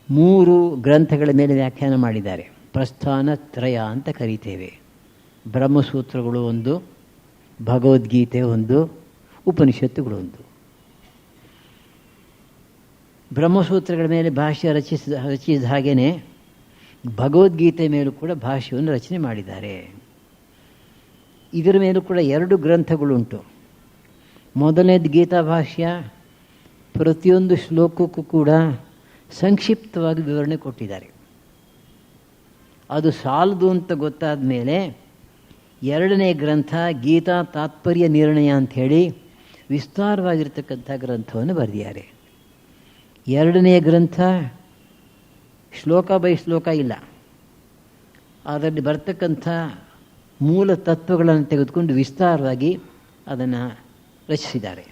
3 ಗ್ರಂಥಗಳ ಮೇಲೆ ವ್ಯಾಖ್ಯಾನ ಮಾಡಿದ್ದಾರೆ. ಪ್ರಸ್ಥಾನ ತ್ರಯ ಅಂತ ಕರೀತೇವೆ. ಬ್ರಹ್ಮಸೂತ್ರಗಳು ಒಂದು, ಭಗವದ್ಗೀತೆ ಒಂದು, ಉಪನಿಷತ್ತುಗಳು ಒಂದು. ಬ್ರಹ್ಮಸೂತ್ರಗಳ ಮೇಲೆ ಭಾಷ್ಯ ರಚಿಸಿದ ಹಾಗೆಯೇ ಭಗವದ್ಗೀತೆ ಮೇಲೂ ಕೂಡ ಭಾಷ್ಯವನ್ನು ರಚನೆ ಮಾಡಿದ್ದಾರೆ. ಇದರ ಮೇಲೂ ಕೂಡ 2 ಗ್ರಂಥಗಳುಂಟು. ಮೊದಲನೇದು ಗೀತಾ ಭಾಷ್ಯ. ಪ್ರತಿಯೊಂದು ಶ್ಲೋಕಕ್ಕೂ ಕೂಡ ಸಂಕ್ಷಿಪ್ತವಾಗಿ ವಿವರಣೆ ಕೊಟ್ಟಿದ್ದಾರೆ. ಅದು ಸಾಲದು ಅಂತ ಗೊತ್ತಾದ ಮೇಲೆ 2ನೇ ಗ್ರಂಥ ಗೀತಾ ತಾತ್ಪರ್ಯ ನಿರ್ಣಯ ಅಂಥೇಳಿ ವಿಸ್ತಾರವಾಗಿರ್ತಕ್ಕಂಥ ಗ್ರಂಥವನ್ನು ಬರೆದಿದ್ದಾರೆ. 2ನೇ ಗ್ರಂಥ ಶ್ಲೋಕ ಬೈ ಶ್ಲೋಕ ಇಲ್ಲ. ಅದರಲ್ಲಿ ಬರ್ತಕ್ಕಂಥ ಮೂಲ ತತ್ವಗಳನ್ನು ತೆಗೆದುಕೊಂಡು ವಿಸ್ತಾರವಾಗಿ ಅದನ್ನು ರಚಿಸಿದ್ದಾರೆ.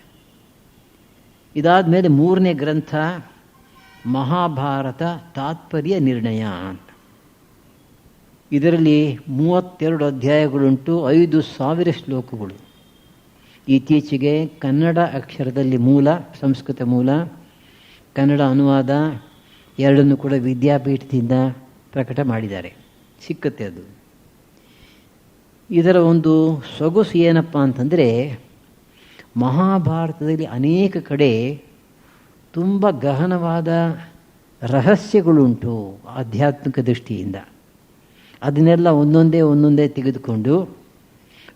ಇದಾದ ಮೇಲೆ 3ನೇ ಗ್ರಂಥ ಮಹಾಭಾರತ ತಾತ್ಪರ್ಯ ನಿರ್ಣಯ ಅಂತ. ಇದರಲ್ಲಿ 32 ಅಧ್ಯಾಯಗಳುಂಟು, 5,000 ಶ್ಲೋಕಗಳು. ಇತ್ತೀಚೆಗೆ ಕನ್ನಡ ಅಕ್ಷರದಲ್ಲಿ ಮೂಲ, ಸಂಸ್ಕೃತ ಮೂಲ, ಕನ್ನಡ ಅನುವಾದ ಎರಡನ್ನು ಕೂಡ ವಿದ್ಯಾಪೀಠದಿಂದ ಪ್ರಕಟ ಮಾಡಿದ್ದಾರೆ. ಸಿಕ್ಕತ್ತೆ ಅದು. ಇದರ ಒಂದು ಸೊಗಸು ಏನಪ್ಪ ಅಂತಂದರೆ, ಮಹಾಭಾರತದಲ್ಲಿ ಅನೇಕ ಕಡೆ ತುಂಬ ಗಹನವಾದ ರಹಸ್ಯಗಳುಂಟು ಆಧ್ಯಾತ್ಮಿಕ ದೃಷ್ಟಿಯಿಂದ. ಅದನ್ನೆಲ್ಲ ಒಂದೊಂದೇ ತೆಗೆದುಕೊಂಡು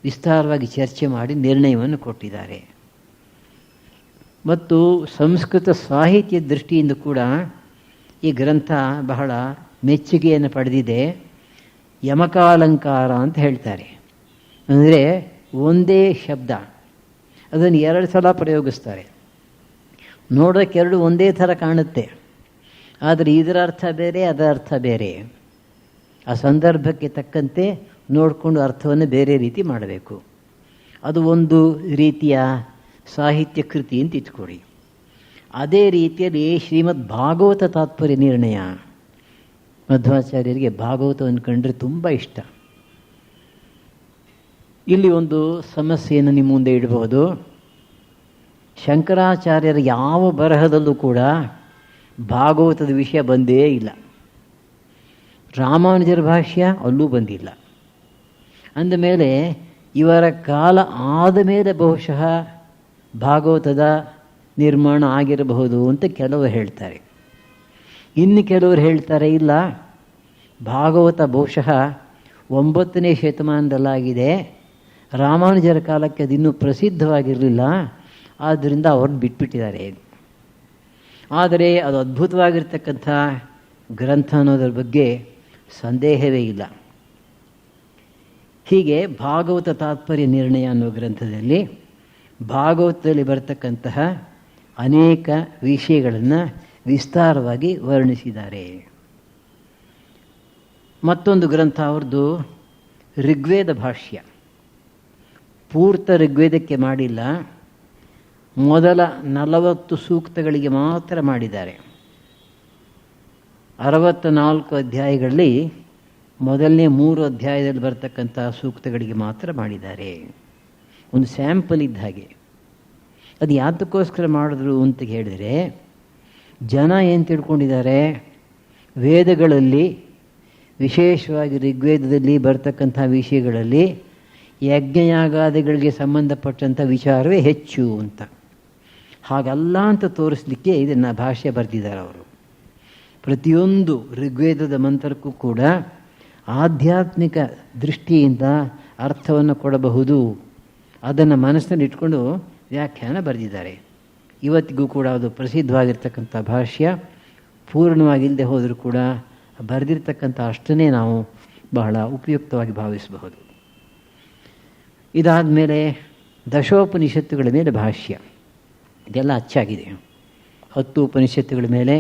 ವಿಸ್ತಾರವಾಗಿ ಚರ್ಚೆ ಮಾಡಿ ನಿರ್ಣಯವನ್ನು ಕೊಟ್ಟಿದ್ದಾರೆ. ಮತ್ತು ಸಂಸ್ಕೃತ ಸಾಹಿತ್ಯ ದೃಷ್ಟಿಯಿಂದ ಕೂಡ ಈ ಗ್ರಂಥ ಬಹಳ ಮೆಚ್ಚುಗೆಯನ್ನು ಪಡೆದಿದೆ. ಯಮಕಾಲಂಕಾರ ಅಂತ ಹೇಳ್ತಾರೆ. ಅಂದರೆ ಒಂದೇ ಶಬ್ದ, ಅದನ್ನು 2 ಸಲ ಪ್ರಯೋಗಿಸ್ತಾರೆ. ನೋಡೋಕ್ಕೆ 2 ಒಂದೇ ಥರ ಕಾಣುತ್ತೆ, ಆದರೆ ಇದರ ಅರ್ಥ ಬೇರೆ, ಅದರ ಅರ್ಥ ಬೇರೆ. ಆ ಸಂದರ್ಭಕ್ಕೆ ತಕ್ಕಂತೆ ನೋಡಿಕೊಂಡು ಅರ್ಥವನ್ನು ಬೇರೆ ರೀತಿ ಮಾಡಬೇಕು. ಅದು ಒಂದು ರೀತಿಯ ಸಾಹಿತ್ಯ ಕೃತಿ ಅಂತ ಇಟ್ಕೊಳ್ಳಿ. ಅದೇ ರೀತಿಯಲ್ಲಿ ಶ್ರೀಮದ್ ಭಾಗವತ ತಾತ್ಪರ್ಯ ನಿರ್ಣಯ. ಮಧ್ವಾಚಾರ್ಯರಿಗೆ ಭಾಗವತವನ್ನು ಕಂಡ್ರೆ ತುಂಬ ಇಷ್ಟ. ಇಲ್ಲಿ ಒಂದು ಸಮಸ್ಯೆಯನ್ನು ನಿಮ್ಮ ಮುಂದೆ ಇಡಬಹುದು. ಶಂಕರಾಚಾರ್ಯರ ಯಾವ ಬರಹದಲ್ಲೂ ಕೂಡ ಭಾಗವತದ ವಿಷಯ ಬಂದೇ ಇಲ್ಲ. ರಾಮಾನುಜರ ಭಾಷ್ಯ ಅಲ್ಲೂ ಬಂದಿಲ್ಲ. ಅಂದಮೇಲೆ ಇವರ ಕಾಲ ಆದ ಮೇಲೆ ಬಹುಶಃ ಭಾಗವತದ ನಿರ್ಮಾಣ ಆಗಿರಬಹುದು ಅಂತ ಕೆಲವರು ಹೇಳ್ತಾರೆ. ಇನ್ನು ಕೆಲವರು ಹೇಳ್ತಾರೆ ಇಲ್ಲ, ಭಾಗವತ ಬಹುಶಃ 9ನೇ ಶತಮಾನದಲ್ಲಾಗಿದೆ, ರಾಮಾನುಜರ ಕಾಲಕ್ಕೆ ಅದು ಇನ್ನೂ ಪ್ರಸಿದ್ಧವಾಗಿರಲಿಲ್ಲ, ಆದ್ದರಿಂದ ಅವ್ರನ್ನ ಬಿಟ್ಬಿಟ್ಟಿದ್ದಾರೆ. ಆದರೆ ಅದು ಅದ್ಭುತವಾಗಿರ್ತಕ್ಕಂಥ ಗ್ರಂಥ ಅನ್ನೋದ್ರ ಬಗ್ಗೆ ಸಂದೇಹವೇ ಇಲ್ಲ. ಹೀಗೆ ಭಾಗವತ ತಾತ್ಪರ್ಯ ನಿರ್ಣಯ ಅನ್ನೋ ಗ್ರಂಥದಲ್ಲಿ ಭಾಗವತದಲ್ಲಿ ಬರ್ತಕ್ಕಂತಹ ಅನೇಕ ವಿಷಯಗಳನ್ನು ವಿಸ್ತಾರವಾಗಿ ವರ್ಣಿಸಿದ್ದಾರೆ. ಮತ್ತೊಂದು ಗ್ರಂಥ ಅವ್ರದ್ದು ಋಗ್ವೇದ ಭಾಷ್ಯ. ಪೂರ್ತ ಋಗ್ವೇದಕ್ಕೆ ಮಾಡಿಲ್ಲ, ಮೊದಲ 40 ಸೂಕ್ತಗಳಿಗೆ ಮಾತ್ರ ಮಾಡಿದ್ದಾರೆ. 64 ಅಧ್ಯಾಯಗಳಲ್ಲಿ ಮೊದಲನೇ 3 ಅಧ್ಯಾಯದಲ್ಲಿ ಬರ್ತಕ್ಕಂಥ ಸೂಕ್ತಗಳಿಗೆ ಮಾತ್ರ ಮಾಡಿದ್ದಾರೆ. ಒಂದು ಸ್ಯಾಂಪಲ್ ಇದ್ದ ಹಾಗೆ. ಅದು ಯಾತಕ್ಕೋಸ್ಕರ ಮಾಡಿದ್ರು ಅಂತ ಹೇಳಿದರೆ, ಜನ ಏನು ತಿಳ್ಕೊಂಡಿದ್ದಾರೆ, ವೇದಗಳಲ್ಲಿ ವಿಶೇಷವಾಗಿ ಋಗ್ವೇದದಲ್ಲಿ ಬರ್ತಕ್ಕಂಥ ವಿಷಯಗಳಲ್ಲಿ ಯಜ್ಞಯಾಗಾದಿಗಳಿಗೆ ಸಂಬಂಧಪಟ್ಟಂಥ ವಿಚಾರವೇ ಹೆಚ್ಚು ಅಂತ. ಹಾಗಲ್ಲ ಅಂತ ತೋರಿಸಲಿಕ್ಕೆ ಇದನ್ನು ಭಾಷೆ ಬರೆದಿದ್ದಾರೆ ಅವರು. ಪ್ರತಿಯೊಂದು ಋಗ್ವೇದದ ಮಂತ್ರಕ್ಕೂ ಕೂಡ ಆಧ್ಯಾತ್ಮಿಕ ದೃಷ್ಟಿಯಿಂದ ಅರ್ಥವನ್ನು ಕೊಡಬಹುದು, ಅದನ್ನು ಮನಸ್ಸಿನಲ್ಲಿ ಇಟ್ಕೊಂಡು ವ್ಯಾಖ್ಯಾನ ಬರೆದಿದ್ದಾರೆ. ಇವತ್ತಿಗೂ ಕೂಡ ಅದು ಪ್ರಸಿದ್ಧವಾಗಿರ್ತಕ್ಕಂಥ ಭಾಷ್ಯ. ಪೂರ್ಣವಾಗಿಲ್ಲದೆ ಹೋದರೂ ಕೂಡ ಬರೆದಿರ್ತಕ್ಕಂಥ ಅಷ್ಟನ್ನೇ ನಾವು ಬಹಳ ಉಪಯುಕ್ತವಾಗಿ ಭಾವಿಸಬಹುದು. ಇದಾದ ಮೇಲೆ ದಶೋಪನಿಷತ್ತುಗಳ ಮೇಲೆ ಭಾಷ್ಯ, ಇದೆಲ್ಲ ಅಚ್ಚಾಗಿದೆ. 10 ಉಪನಿಷತ್ತುಗಳ ಮೇಲೆ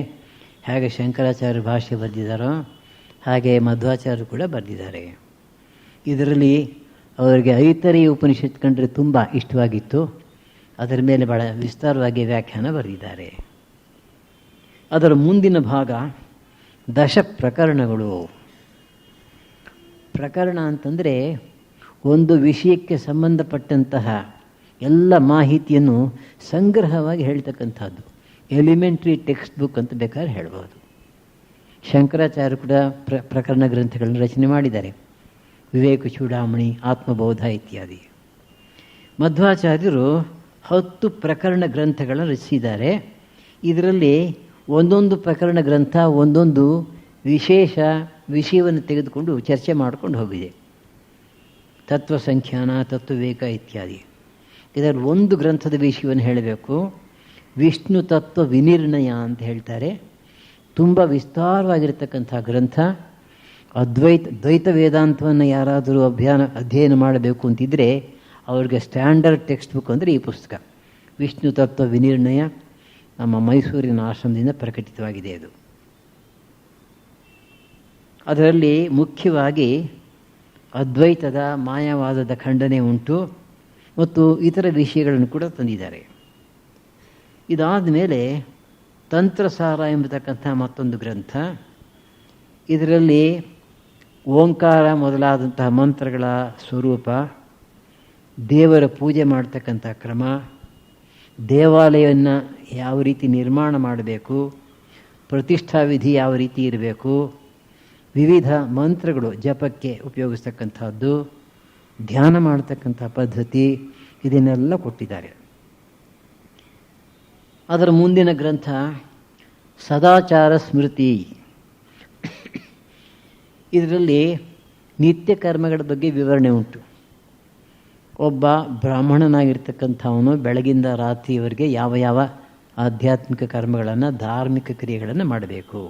ಹೇಗೆ ಶಂಕರಾಚಾರ್ಯ ಭಾಷ್ಯ ಬರೆದಿದ್ದಾರೋ ಹಾಗೆ ಮಧ್ವಾಚಾರ್ಯರು ಕೂಡ ಬರೆದಿದ್ದಾರೆ. ಇದರಲ್ಲಿ ಅವರಿಗೆ ಐತರೇಯ ಉಪನಿಷತ್ತು ಕಂಡ್ರೆ ತುಂಬ ಇಷ್ಟವಾಗಿತ್ತು. ಅದರ ಮೇಲೆ ಭಾಳ ವಿಸ್ತಾರವಾಗಿ ವ್ಯಾಖ್ಯಾನ ಬರೆದಿದ್ದಾರೆ. ಅದರ ಮುಂದಿನ ಭಾಗ ದಶ ಪ್ರಕರಣಗಳು. ಪ್ರಕರಣ ಅಂತಂದರೆ ಒಂದು ವಿಷಯಕ್ಕೆ ಸಂಬಂಧಪಟ್ಟಂತಹ ಎಲ್ಲ ಮಾಹಿತಿಯನ್ನು ಸಂಗ್ರಹವಾಗಿ ಹೇಳ್ತಕ್ಕಂಥದ್ದು. ಎಲಿಮೆಂಟ್ರಿ ಟೆಕ್ಸ್ಟ್ ಬುಕ್ ಅಂತ ಬೇಕಾದ್ರೆ ಹೇಳ್ಬೋದು. ಶಂಕರಾಚಾರ್ಯರು ಕೂಡ ಪ್ರಕರಣ ಗ್ರಂಥಗಳನ್ನು ರಚನೆ ಮಾಡಿದ್ದಾರೆ. ವಿವೇಕ ಚೂಡಾಮಣಿ, ಆತ್ಮಬೋಧ ಇತ್ಯಾದಿ. ಮಧ್ವಾಚಾರ್ಯರು 10 ಪ್ರಕರಣ ಗ್ರಂಥಗಳನ್ನು ರಚಿಸಿದ್ದಾರೆ. ಇದರಲ್ಲಿ ಒಂದೊಂದು ಪ್ರಕರಣ ಗ್ರಂಥ ಒಂದೊಂದು ವಿಶೇಷ ವಿಷಯವನ್ನು ತೆಗೆದುಕೊಂಡು ಚರ್ಚೆ ಮಾಡಿಕೊಂಡು ಹೋಗಿದೆ. ತತ್ವಸಂಖ್ಯಾನ, ತತ್ವವಿವೇಕ ಇತ್ಯಾದಿ. ಇದರಲ್ಲಿ ಒಂದು ಗ್ರಂಥದ ವಿಷಯವನ್ನು ಹೇಳಬೇಕು. ವಿಷ್ಣು ತತ್ವ ವಿನಿರ್ಣಯ ಅಂತ ಹೇಳ್ತಾರೆ. ತುಂಬ ವಿಸ್ತಾರವಾಗಿರ್ತಕ್ಕಂಥ ಗ್ರಂಥ. ದ್ವೈತ ವೇದಾಂತವನ್ನು ಯಾರಾದರೂ ಅಧ್ಯಯನ ಮಾಡಬೇಕು ಅಂತಿದ್ದರೆ ಅವ್ರಿಗೆ ಸ್ಟ್ಯಾಂಡರ್ಡ್ ಟೆಕ್ಸ್ಟ್ ಬುಕ್ ಅಂದರೆ ಈ ಪುಸ್ತಕ ವಿಷ್ಣು ತತ್ವ ವಿನಿರ್ಣಯ. ನಮ್ಮ ಮೈಸೂರಿನ ಆಶ್ರಮದಿಂದ ಪ್ರಕಟಿತವಾಗಿದೆ ಅದು. ಅದರಲ್ಲಿ ಮುಖ್ಯವಾಗಿ ಅದ್ವೈತದ ಮಾಯಾವಾದದ ಖಂಡನೆ ಉಂಟು ಮತ್ತು ಇತರ ವಿಷಯಗಳನ್ನು ಕೂಡ ತಂದಿದ್ದಾರೆ. ಇದಾದ ಮೇಲೆ ತಂತ್ರಸಾರ ಎಂಬತಕ್ಕಂಥ ಮತ್ತೊಂದು ಗ್ರಂಥ. ಇದರಲ್ಲಿ ಓಂಕಾರ ಮೊದಲಾದಂತಹ ಮಂತ್ರಗಳ ಸ್ವರೂಪ, ದೇವರ ಪೂಜೆ ಮಾಡ್ತಕ್ಕಂಥ ಕ್ರಮ, ದೇವಾಲಯವನ್ನು ಯಾವ ರೀತಿ ನಿರ್ಮಾಣ ಮಾಡಬೇಕು, ಪ್ರತಿಷ್ಠಾ ವಿಧಿ ಯಾವ ರೀತಿ ಇರಬೇಕು, ವಿವಿಧ ಮಂತ್ರಗಳು ಜಪಕ್ಕೆ ಉಪಯೋಗಿಸ್ತಕ್ಕಂಥದ್ದು, ಧ್ಯಾನ ಮಾಡ್ತಕ್ಕಂಥ ಪದ್ಧತಿ, ಇದನ್ನೆಲ್ಲ ಕೊಟ್ಟಿದ್ದಾರೆ. ಅದರ ಮುಂದಿನ ಗ್ರಂಥ ಸದಾಚಾರ ಸ್ಮೃತಿ. ಇದರಲ್ಲಿ ನಿತ್ಯ ಕರ್ಮಗಳ ಬಗ್ಗೆ ವಿವರಣೆ ಉಂಟು. ಒಬ್ಬ ಬ್ರಾಹ್ಮಣನಾಗಿರ್ತಕ್ಕಂಥವನು ಬೆಳಗಿಂದ ರಾತ್ರಿಯವರೆಗೆ ಯಾವ ಯಾವ ಆಧ್ಯಾತ್ಮಿಕ ಕರ್ಮಗಳನ್ನು, ಧಾರ್ಮಿಕ ಕ್ರಿಯೆಗಳನ್ನು ಮಾಡಬೇಕು.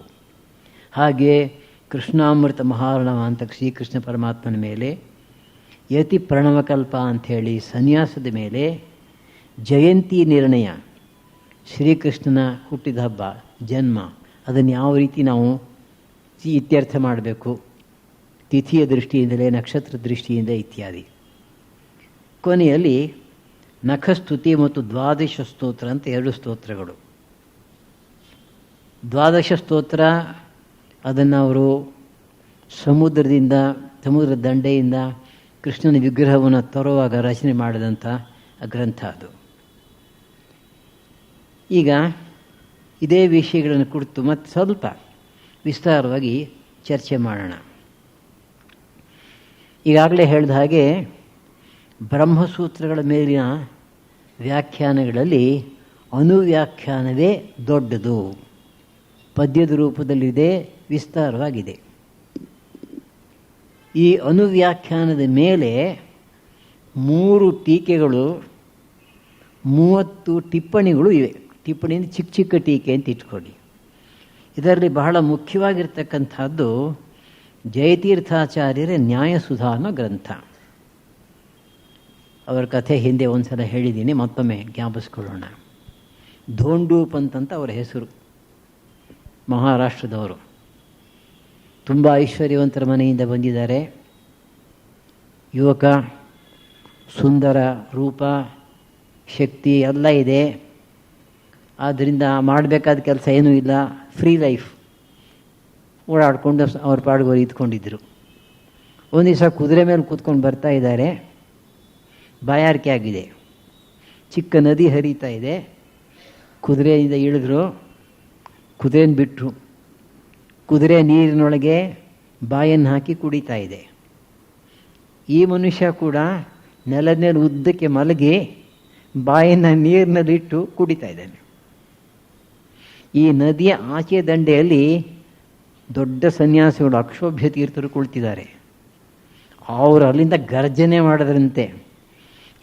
ಹಾಗೆ ಕೃಷ್ಣಾಮೃತ ಮಹಾರ್ಣವ ಅಂತ ಶ್ರೀಕೃಷ್ಣ ಪರಮಾತ್ಮನ ಮೇಲೆ, ಯತಿ ಪ್ರಣವಕಲ್ಪ ಅಂಥೇಳಿ ಸನ್ಯಾಸದ ಮೇಲೆ, ಜಯಂತಿ ನಿರ್ಣಯ ಶ್ರೀಕೃಷ್ಣನ ಹುಟ್ಟಿದ ಹಬ್ಬ, ಜನ್ಮ, ಅದನ್ನು ಯಾವ ರೀತಿ ನಾವು ಇತ್ಯರ್ಥ ಮಾಡಬೇಕು, ತಿಥಿಯ ದೃಷ್ಟಿಯಿಂದಲೇ, ನಕ್ಷತ್ರ ದೃಷ್ಟಿಯಿಂದ ಇತ್ಯಾದಿ. ಕೊನೆಯಲ್ಲಿ ನಖಸ್ತುತಿ ಮತ್ತು ದ್ವಾದಶ ಸ್ತೋತ್ರ ಅಂತ 2 ಸ್ತೋತ್ರಗಳು. ದ್ವಾದಶ ಸ್ತೋತ್ರ ಅದನ್ನು ಅವರು ಸಮುದ್ರ ದಂಡೆಯಿಂದ ಕೃಷ್ಣನ ವಿಗ್ರಹವನ್ನು ತರುವಾಗ ರಚನೆ ಮಾಡಿದಂಥ ಗ್ರಂಥ ಅದು. ಈಗ ಇದೇ ವಿಷಯಗಳನ್ನು ಕುರಿತು ಮತ್ತೆ ಸ್ವಲ್ಪ ವಿಸ್ತಾರವಾಗಿ ಚರ್ಚೆ ಮಾಡೋಣ. ಈಗಾಗಲೇ ಹೇಳಿದ ಹಾಗೆ ಬ್ರಹ್ಮಸೂತ್ರಗಳ ಮೇಲಿನ ವ್ಯಾಖ್ಯಾನಗಳಲ್ಲಿ ಅನುವ್ಯಾಖ್ಯಾನವೇ ದೊಡ್ಡದು. ಪದ್ಯದ ರೂಪದಲ್ಲಿದೆ, ವಿಸ್ತಾರವಾಗಿದೆ. ಈ ಅನುವ್ಯಾಖ್ಯಾನದ ಮೇಲೆ 3 ಟೀಕೆಗಳು, 30 ಟಿಪ್ಪಣಿಗಳು ಇವೆ. ಟಿಪ್ಪಣಿಯಿಂದ ಚಿಕ್ಕ ಚಿಕ್ಕ ಟೀಕೆ ಅಂತ ಇಟ್ಕೊಳ್ಳಿ. ಇದರಲ್ಲಿ ಬಹಳ ಮುಖ್ಯವಾಗಿರ್ತಕ್ಕಂಥದ್ದು ಜಯತೀರ್ಥಾಚಾರ್ಯರ ನ್ಯಾಯಸುಧಾ ಅನ್ನೋ ಗ್ರಂಥ. ಅವರ ಕಥೆ ಹಿಂದೆ ಒಂದು ಸಲ ಹೇಳಿದ್ದೀನಿ, ಮತ್ತೊಮ್ಮೆ ಜ್ಞಾಪಿಸ್ಕೊಳ್ಳೋಣ. ಧೋಂಡು ಪಂತ್ ಅಂತ ಅವರ ಹೆಸರು. ಮಹಾರಾಷ್ಟ್ರದವರು. ತುಂಬ ಐಶ್ವರ್ಯವಂತರ ಮನೆಯಿಂದ ಬಂದಿದ್ದಾರೆ. ಯುವಕ, ಸುಂದರ ರೂಪ, ಶಕ್ತಿ ಎಲ್ಲ ಇದೆ. ಆದ್ದರಿಂದ ಮಾಡಬೇಕಾದ ಕೆಲಸ ಏನೂ ಇಲ್ಲ, ಫ್ರೀ ಲೈಫ್, ಓಡಾಡಿಕೊಂಡು ಅವ್ರ ಪಾಡುಗೋರು ಇದ್ಕೊಂಡಿದ್ದರು. ಒಂದು ದಿವಸ ಕುದುರೆ ಮೇಲೆ ಕೂತ್ಕೊಂಡು ಬರ್ತಾ ಇದ್ದಾರೆ. ಬಾಯಾರಿಕೆ ಆಗಿದೆ. ಚಿಕ್ಕ ನದಿ ಹರಿತಾ ಇದೆ. ಕುದುರೆಯಿಂದ ಇಳಿದ್ರು, ಕುದುರೆನ ಬಿಟ್ಟರು. ಕುದುರೆ ನೀರಿನೊಳಗೆ ಬಾಯನ್ನು ಹಾಕಿ ಕುಡಿತಾ ಇದೆ. ಈ ಮನುಷ್ಯ ಕೂಡ ನೆಲದ ಮೇಲೆ ಉದ್ದಕ್ಕೆ ಮಲಗಿ ಬಾಯನ್ನು ನೀರಿನಲ್ಲಿಟ್ಟು ಕುಡಿತಾ ಇದ್ದಾನೆ. ಈ ನದಿಯ ಆಚೆ ದಂಡೆಯಲ್ಲಿ ದೊಡ್ಡ ಸನ್ಯಾಸಿಗಳು ಅಕ್ಷೋಭ್ಯ ತೀರ್ಥರು ಕುಳಿತಿದ್ದಾರೆ. ಅವರು ಅಲ್ಲಿಂದ ಗರ್ಜನೆ ಮಾಡಿದ್ರಂತೆ,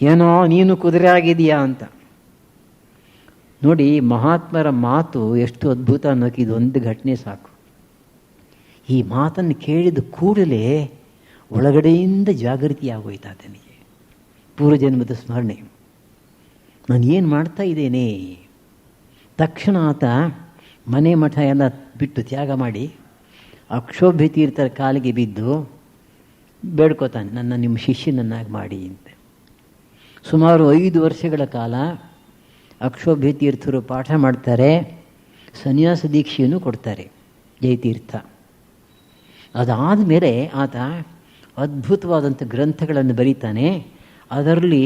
ಏನೋ ನೀನು ಕುದುರೆ ಆಗಿದೆಯಾ ಅಂತ. ನೋಡಿ, ಮಹಾತ್ಮರ ಮಾತು ಎಷ್ಟು ಅದ್ಭುತ ಅನ್ನೋಕೆ ಇದೊಂದು ಘಟನೆ ಸಾಕು. ಈ ಮಾತನ್ನು ಕೇಳಿದ ಕೂಡಲೇ ಒಳಗಡೆಯಿಂದ ಜಾಗೃತಿ ಆಗೋಯ್ತು ಆತನಿಗೆ. ಪೂರ್ವಜನ್ಮದ ಸ್ಮರಣೆ, ನಾನು ಏನು ಮಾಡ್ತಾ ಇದ್ದೇನೆ. ತಕ್ಷಣ ಆತ ಮನೆ ಮಠ ಎಲ್ಲ ಬಿಟ್ಟು ತ್ಯಾಗ ಮಾಡಿ ಅಕ್ಷೋಭ್ಯ ತೀರ್ಥರ ಕಾಲಿಗೆ ಬಿದ್ದು ಬೇಡ್ಕೋತಾನೆ, ನನ್ನ ನಿಮ್ಮ ಶಿಷ್ಯನನ್ನಾಗಿ ಮಾಡಿ ಅಂತ. ಸುಮಾರು 5 ವರ್ಷಗಳ ಕಾಲ ಅಕ್ಷೋಭ್ಯ ತೀರ್ಥರು ಪಾಠ ಮಾಡ್ತಾರೆ, ಸನ್ಯಾಸ ದೀಕ್ಷೆಯನ್ನು ಕೊಡ್ತಾರೆ ಜಯತೀರ್ಥ. ಅದಾದ ಮೇಲೆ ಆತ ಅದ್ಭುತವಾದಂಥ ಗ್ರಂಥಗಳನ್ನು ಬರೀತಾನೆ. ಅದರಲ್ಲಿ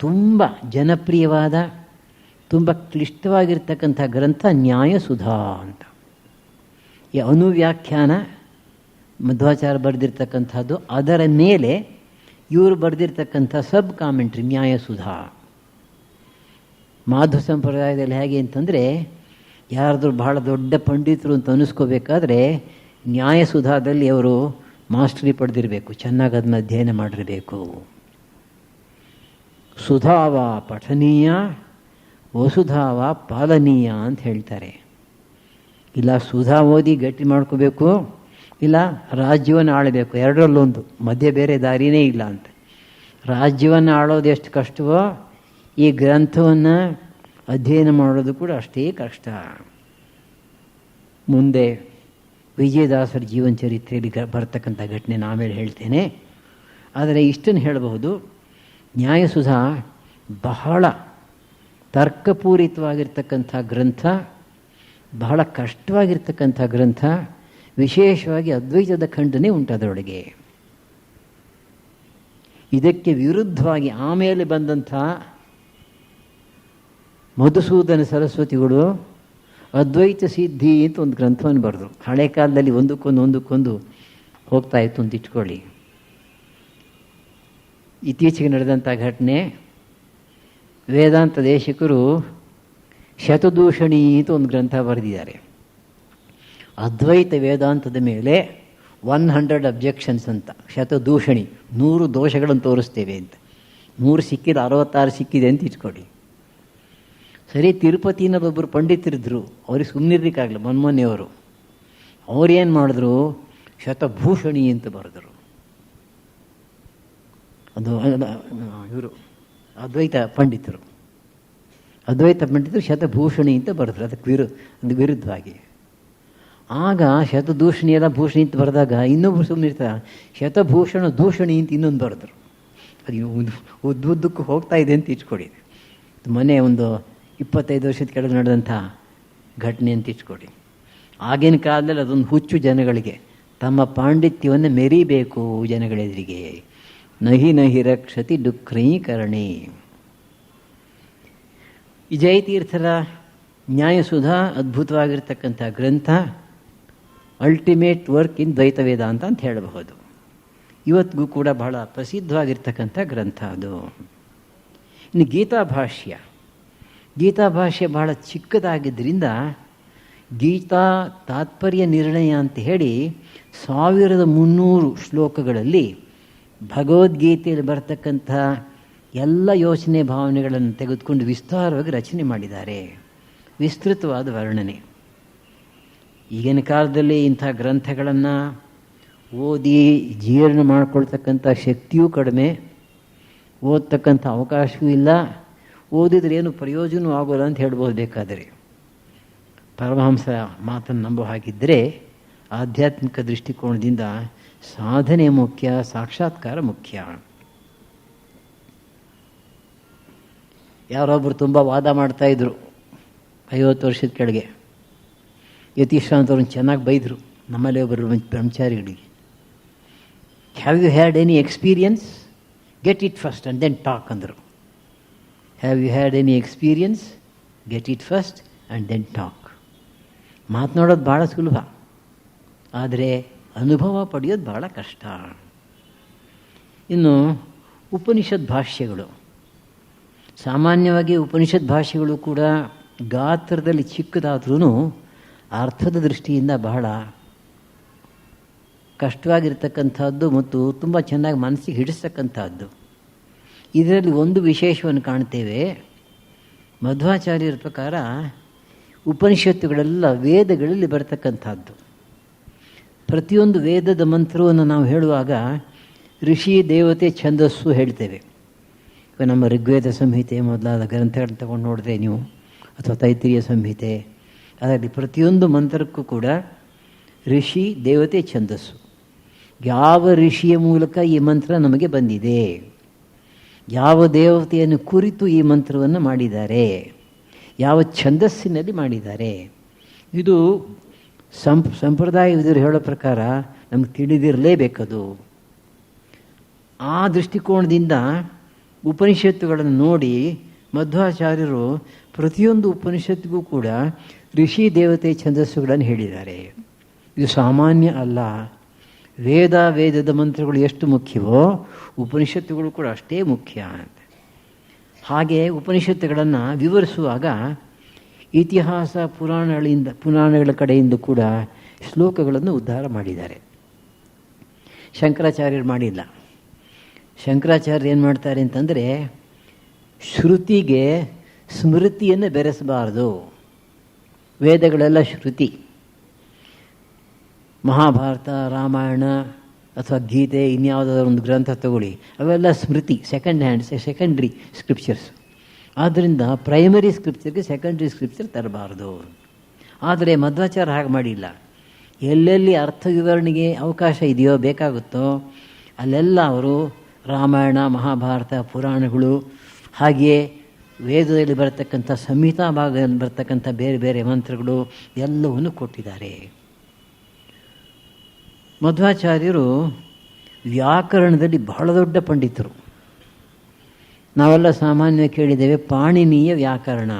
ತುಂಬ ಜನಪ್ರಿಯವಾದ, ತುಂಬ ಕ್ಲಿಷ್ಟವಾಗಿರ್ತಕ್ಕಂಥ ಗ್ರಂಥ ನ್ಯಾಯಸುಧಾ ಅಂತ. ಈ ಅನುವ್ಯಾಖ್ಯಾನ ಮಧ್ವಾಚಾರ್ಯ ಬರೆದಿರ್ತಕ್ಕಂಥದ್ದು, ಅದರ ಮೇಲೆ ಇವರು ಬರೆದಿರ್ತಕ್ಕಂಥ ಸಬ್ ಕಾಮೆಂಟ್ರಿ ನ್ಯಾಯಸುಧಾ. ಮಾಧ್ವ ಸಂಪ್ರದಾಯದಲ್ಲಿ ಹೇಗೆ ಅಂತಂದರೆ, ಯಾರಾದರೂ ಬಹಳ ದೊಡ್ಡ ಪಂಡಿತರು ಅಂತ ಅನ್ನಿಸ್ಕೋಬೇಕಾದ್ರೆ ನ್ಯಾಯಸುಧಾದಲ್ಲಿ ಅವರು ಮಾಸ್ಟರಿ ಪಡೆದಿರಬೇಕು, ಚೆನ್ನಾಗಿ ಅದನ್ನ ಅಧ್ಯಯನ ಮಾಡಿರಬೇಕು. ಸುಧಾವ ಪಠನೀಯ ವಸುಧಾವ ಪಾಲನೀಯ ಅಂತ ಹೇಳ್ತಾರೆ. ಇಲ್ಲ ಸುಧಾ ಓದಿ ಗಟ್ಟಿ ಮಾಡ್ಕೋಬೇಕು, ಇಲ್ಲ ರಾಜ್ಯವನ್ನು ಆಳಬೇಕು, ಎರಡರಲ್ಲೊಂದು, ಮಧ್ಯೆ ಬೇರೆ ದಾರಿನೇ ಇಲ್ಲ ಅಂತ. ರಾಜ್ಯವನ್ನು ಆಳೋದು ಎಷ್ಟು ಕಷ್ಟವೋ ಈ ಗ್ರಂಥವನ್ನು ಅಧ್ಯಯನ ಮಾಡೋದು ಕೂಡ ಅಷ್ಟೇ ಕಷ್ಟ. ಮುಂದೆ ವಿಜಯದಾಸರ ಜೀವನ ಚರಿತ್ರೆಯಲ್ಲಿ ಬರ್ತಕ್ಕಂಥ ಘಟನೆ ಆಮೇಲೆ ಹೇಳ್ತೇನೆ. ಆದರೆ ಇಷ್ಟನ್ನು ಹೇಳಬಹುದು, ನ್ಯಾಯಸುಧಾ ಬಹಳ ತರ್ಕಪೂರಿತವಾಗಿರ್ತಕ್ಕಂಥ ಗ್ರಂಥ, ಬಹಳ ಕಷ್ಟವಾಗಿರ್ತಕ್ಕಂಥ ಗ್ರಂಥ. ವಿಶೇಷವಾಗಿ ಅದ್ವೈತದ ಖಂಡನೆ ಉಂಟದರೊಳಗೆ. ಇದಕ್ಕೆ ವಿರುದ್ಧವಾಗಿ ಆಮೇಲೆ ಬಂದಂಥ ಮಧುಸೂದನ ಸರಸ್ವತಿಗಳು ಅದ್ವೈತ ಸಿದ್ಧಿ ಅಂತ ಒಂದು ಗ್ರಂಥವನ್ನು ಬರೆದರು. ಹಳೆ ಕಾಲದಲ್ಲಿ ಒಂದಕ್ಕೊಂದು ಹೋಗ್ತಾ ಇತ್ತು ಅಂತ ಇಟ್ಕೊಳ್ಳಿ. ಇತ್ತೀಚೆಗೆ ನಡೆದಂಥ ಘಟನೆ, ವೇದಾಂತ ದೇಶಿಕರು ಶತದೂಷಣಿ ಅಂತ ಒಂದು ಗ್ರಂಥ ಬರೆದಿದ್ದಾರೆ. ಅದ್ವೈತ ವೇದಾಂತದ ಮೇಲೆ 100 ಅಬ್ಜೆಕ್ಷನ್ಸ್ ಅಂತ. ಶತದೂಷಣಿ, 100 ದೋಷಗಳನ್ನು ತೋರಿಸ್ತೇವೆ ಅಂತ. 100 ಸಿಕ್ಕಿದ 66 ಸಿಕ್ಕಿದೆ ಅಂತ ಇಟ್ಕೊಳ್ಳಿ. ಸರಿ, ತಿರುಪತಿನಲ್ಲಿ ಒಬ್ಬರು ಪಂಡಿತರಿದ್ದರು, ಅವ್ರಿಗೆ ಸುಮ್ಮನಿರ್ಲಿಕ್ಕಾಗಲ್ಲ, ಮೊನ್ನೆಯವರು. ಅವ್ರೇನು ಮಾಡಿದ್ರು, ಶತಭೂಷಣಿ ಅಂತ ಬರೆದರು. ಅದು ಇವರು ಅದ್ವೈತ ಪಂಡಿತರು ಶತಭೂಷಣಿ ಅಂತ ಬರೆದ್ರು. ಅದಕ್ಕೆ ವಿರುದ್ಧವಾಗಿ. ಆಗ ಶತದೂಷಣಿ ಎಲ್ಲ ಭೂಷಣಿ ಅಂತ ಬರೆದಾಗ ಇನ್ನೊಬ್ರು ಸುಮ್ಮನಿರ್ತಾರೆ, ಶತಭೂಷಣ ದೂಷಣಿ ಅಂತ ಇನ್ನೊಂದು ಬರೆದ್ರು. ಅದು ಉದ್ದಕ್ಕೂ ಹೋಗ್ತಾ ಇದೆ ಅಂತ ಇಟ್ಕೊಡಿ. ಮೊನ್ನೆ ಒಂದು 25 ವರ್ಷದ ಕೆಳಗೆ ನಡೆದಂಥ ಘಟನೆ ಅಂತ ಇಟ್ಕೊಡಿ. ಆಗಿನ ಕಾಲದಲ್ಲಿ ಅದೊಂದು ಹುಚ್ಚು ಜನಗಳಿಗೆ. ತಮ್ಮ ಪಾಂಡಿತ್ಯವನ್ನು ಮೆರಿಬೇಕು ಜನಗಳೆದುರಿಗೆ. ನಹಿ ನಹಿ ರಕ್ಷತಿ ದುಃಖೀಕರಣೆ. ವಿಜಯತೀರ್ಥರ ನ್ಯಾಯಸುಧಾ ಅದ್ಭುತವಾಗಿರ್ತಕ್ಕಂಥ ಗ್ರಂಥ, ಅಲ್ಟಿಮೇಟ್ ವರ್ಕ್ ಇನ್ ದ್ವೈತ ವೇದಾಂತ ಅಂತ ಹೇಳಬಹುದು. ಇವತ್ತಿಗೂ ಕೂಡ ಬಹಳ ಪ್ರಸಿದ್ಧವಾಗಿರ್ತಕ್ಕಂಥ ಗ್ರಂಥ ಅದು. ಇನ್ನು ಗೀತಾಭಾಷ್ಯ ಬಹಳ ಚಿಕ್ಕದಾಗಿದ್ದರಿಂದ ಗೀತಾ ತಾತ್ಪರ್ಯ ನಿರ್ಣಯ ಅಂತ ಹೇಳಿ 1300 ಶ್ಲೋಕಗಳಲ್ಲಿ ಭಗವದ್ಗೀತೆಯಲ್ಲಿ ಬರ್ತಕ್ಕಂಥ ಎಲ್ಲ ಯೋಚನೆ ಭಾವನೆಗಳನ್ನು ತೆಗೆದುಕೊಂಡು ವಿಸ್ತಾರವಾಗಿ ರಚನೆ ಮಾಡಿದ್ದಾರೆ. ವಿಸ್ತೃತವಾದ ವರ್ಣನೆ. ಈಗಿನ ಕಾಲದಲ್ಲಿ ಇಂಥ ಗ್ರಂಥಗಳನ್ನು ಓದಿ ಜೀರ್ಣ ಮಾಡಿಕೊಳ್ತಕ್ಕಂಥ ಶಕ್ತಿಯೂ ಕಡಿಮೆ, ಓದ್ತಕ್ಕಂಥ ಅವಕಾಶವೂ ಇಲ್ಲ. ಓದಿದ್ರೆ ಏನು ಪ್ರಯೋಜನವೂ ಆಗೋಲ್ಲ ಅಂತ ಹೇಳ್ಬೋದು. ಬೇಕಾದರೆ ಪರಮಹಂಸ ಮಾತನ್ನು ನಂಬೋ ಹಾಗಿದ್ದರೆ ಆಧ್ಯಾತ್ಮಿಕ ದೃಷ್ಟಿಕೋನದಿಂದ ಸಾಧನೆ ಮುಖ್ಯ, ಸಾಕ್ಷಾತ್ಕಾರ ಮುಖ್ಯ. ಯಾರೊಬ್ಬರು ತುಂಬ ವಾದ ಮಾಡ್ತಾಯಿದ್ರು 50 ವರ್ಷದ ಕೆಳಗೆ. ಯತೀಶ್ರಾಂತವ್ರನ್ನ ಚೆನ್ನಾಗಿ ಬೈದರು. ನಮ್ಮಲ್ಲಿ ಒಬ್ಬರು ಬ್ರಹ್ಮಚಾರಿಗಳಿಗೆ, have you had any experience? Get it first and then talk ಅಂದರು. Have you had any experience? Get it first and then talk. ಮಾತನಾಡೋದು ಭಾಳ ಸುಲಭ, ಆದರೆ ಅನುಭವ ಪಡೆಯೋದು ಬಹಳ ಕಷ್ಟ. ಇನ್ನು ಉಪನಿಷತ್ ಭಾಷ್ಯಗಳು, ಸಾಮಾನ್ಯವಾಗಿ ಉಪನಿಷತ್ ಭಾಷ್ಯಗಳು ಕೂಡ ಗಾತ್ರದಲ್ಲಿ ಚಿಕ್ಕದಾದ್ರೂ ಅರ್ಥದ ದೃಷ್ಟಿಯಿಂದ ಬಹಳ ಕಷ್ಟವಾಗಿರ್ತಕ್ಕಂಥದ್ದು ಮತ್ತು ತುಂಬ ಚೆನ್ನಾಗಿ ಮನಸ್ಸಿಗೆ ಹಿಡಿಸ್ತಕ್ಕಂಥದ್ದು. ಇದರಲ್ಲಿ ಒಂದು ವಿಶೇಷವನ್ನು ಕಾಣ್ತೇವೆ. ಮಧ್ವಾಚಾರ್ಯರ ಪ್ರಕಾರ ಉಪನಿಷತ್ತುಗಳೆಲ್ಲ ವೇದಗಳಲ್ಲಿ ಬರತಕ್ಕಂಥದ್ದು. ಪ್ರತಿಯೊಂದು ವೇದದ ಮಂತ್ರವನ್ನು ನಾವು ಹೇಳುವಾಗ ಋಷಿ, ದೇವತೆ, ಛಂದಸ್ಸು ಹೇಳ್ತೇವೆ. ನಮ್ಮ ಋಗ್ವೇದ ಸಂಹಿತೆ ಮೊದಲಾದ ಗ್ರಂಥಗಳನ್ನು ತಗೊಂಡು ನೋಡಿದ್ರೆ ನೀವು, ಅಥವಾ ತೈತ್ರಿಯ ಸಂಹಿತೆ, ಅದರಲ್ಲಿ ಪ್ರತಿಯೊಂದು ಮಂತ್ರಕ್ಕೂ ಕೂಡ ಋಷಿ, ದೇವತೆ, ಛಂದಸ್ಸು. ಯಾವ ಋಷಿಯ ಮೂಲಕ ಈ ಮಂತ್ರ ನಮಗೆ ಬಂದಿದೆ, ಯಾವ ದೇವತೆಯನ್ನು ಕುರಿತು ಈ ಮಂತ್ರವನ್ನು ಮಾಡಿದ್ದಾರೆ, ಯಾವ ಛಂದಸ್ಸಿನಲ್ಲಿ ಮಾಡಿದ್ದಾರೆ, ಇದು ಸಂಪ್ರದಾಯವಿದರು ಹೇಳೋ ಪ್ರಕಾರ ನಮಗೆ ತಿಳಿದಿರಲೇಬೇಕದು. ಆ ದೃಷ್ಟಿಕೋನದಿಂದ ಉಪನಿಷತ್ತುಗಳನ್ನು ನೋಡಿ ಮಧ್ವಾಚಾರ್ಯರು ಪ್ರತಿಯೊಂದು ಉಪನಿಷತ್ತಿಗೂ ಕೂಡ ಋಷಿ, ದೇವತೆ, ಛಂದಸ್ಸುಗಳನ್ನು ಹೇಳಿದ್ದಾರೆ. ಇದು ಸಾಮಾನ್ಯ ಅಲ್ಲ. ವೇದದ ಮಂತ್ರಗಳು ಎಷ್ಟು ಮುಖ್ಯವೋ ಉಪನಿಷತ್ತುಗಳು ಕೂಡ ಅಷ್ಟೇ ಮುಖ್ಯ ಅಂತ. ಹಾಗೆ ಉಪನಿಷತ್ತುಗಳನ್ನು ವಿವರಿಸುವಾಗ ಇತಿಹಾಸ ಪುರಾಣಗಳ ಕಡೆಯಿಂದ ಕೂಡ ಶ್ಲೋಕಗಳನ್ನು ಉದ್ಧಾರ ಮಾಡಿದ್ದಾರೆ. ಶಂಕರಾಚಾರ್ಯರು ಮಾಡಿಲ್ಲ. ಶಂಕರಾಚಾರ್ಯರು ಏನು ಮಾಡ್ತಾರೆ ಅಂತಂದರೆ, ಶ್ರುತಿಗೆ ಸ್ಮೃತಿಯನ್ನು ಬೆರೆಸಬಾರದು. ವೇದಗಳೆಲ್ಲ ಶ್ರುತಿ. ಮಹಾಭಾರತ, ರಾಮಾಯಣ ಅಥವಾ ಗೀತೆ, ಇನ್ಯಾವುದಾದ್ರೂ ಒಂದು ಗ್ರಂಥ ತಗೊಳ್ಳಿ, ಅವೆಲ್ಲ ಸ್ಮೃತಿ, ಸೆಕೆಂಡ್ರಿ ಸ್ಕ್ರಿಪ್ಚರ್ಸ್. ಆದ್ದರಿಂದ ಪ್ರೈಮರಿ ಸ್ಕ್ರಿಪ್ಚರ್ಗೆ ಸೆಕೆಂಡ್ರಿ ಸ್ಕ್ರಿಪ್ಚರ್ ತರಬಾರ್ದು. ಆದರೆ ಮಧ್ವಾಚಾರ್ಯ ಹಾಗೆ ಮಾಡಿಲ್ಲ. ಎಲ್ಲೆಲ್ಲಿ ಅರ್ಥ ವಿವರಣೆಗೆ ಅವಕಾಶ ಇದೆಯೋ, ಬೇಕಾಗುತ್ತೋ ಅಲ್ಲೆಲ್ಲ ಅವರು ರಾಮಾಯಣ, ಮಹಾಭಾರತ, ಪುರಾಣಗಳು, ಹಾಗೆಯೇ ವೇದದಲ್ಲಿ ಬರತಕ್ಕಂಥ ಸಂಹಿತಾ ಭಾಗದಲ್ಲಿ ಬರ್ತಕ್ಕಂಥ ಬೇರೆ ಬೇರೆ ಮಂತ್ರಗಳು ಎಲ್ಲವನ್ನು ಕೊಟ್ಟಿದ್ದಾರೆ. ಮಧ್ವಾಚಾರ್ಯರು ವ್ಯಾಕರಣದಲ್ಲಿ ಬಹಳ ದೊಡ್ಡ ಪಂಡಿತರು. ನಾವೆಲ್ಲ ಸಾಮಾನ್ಯ ಕೇಳಿದ್ದೇವೆ ಪಾಣಿನಿಯ ವ್ಯಾಕರಣ,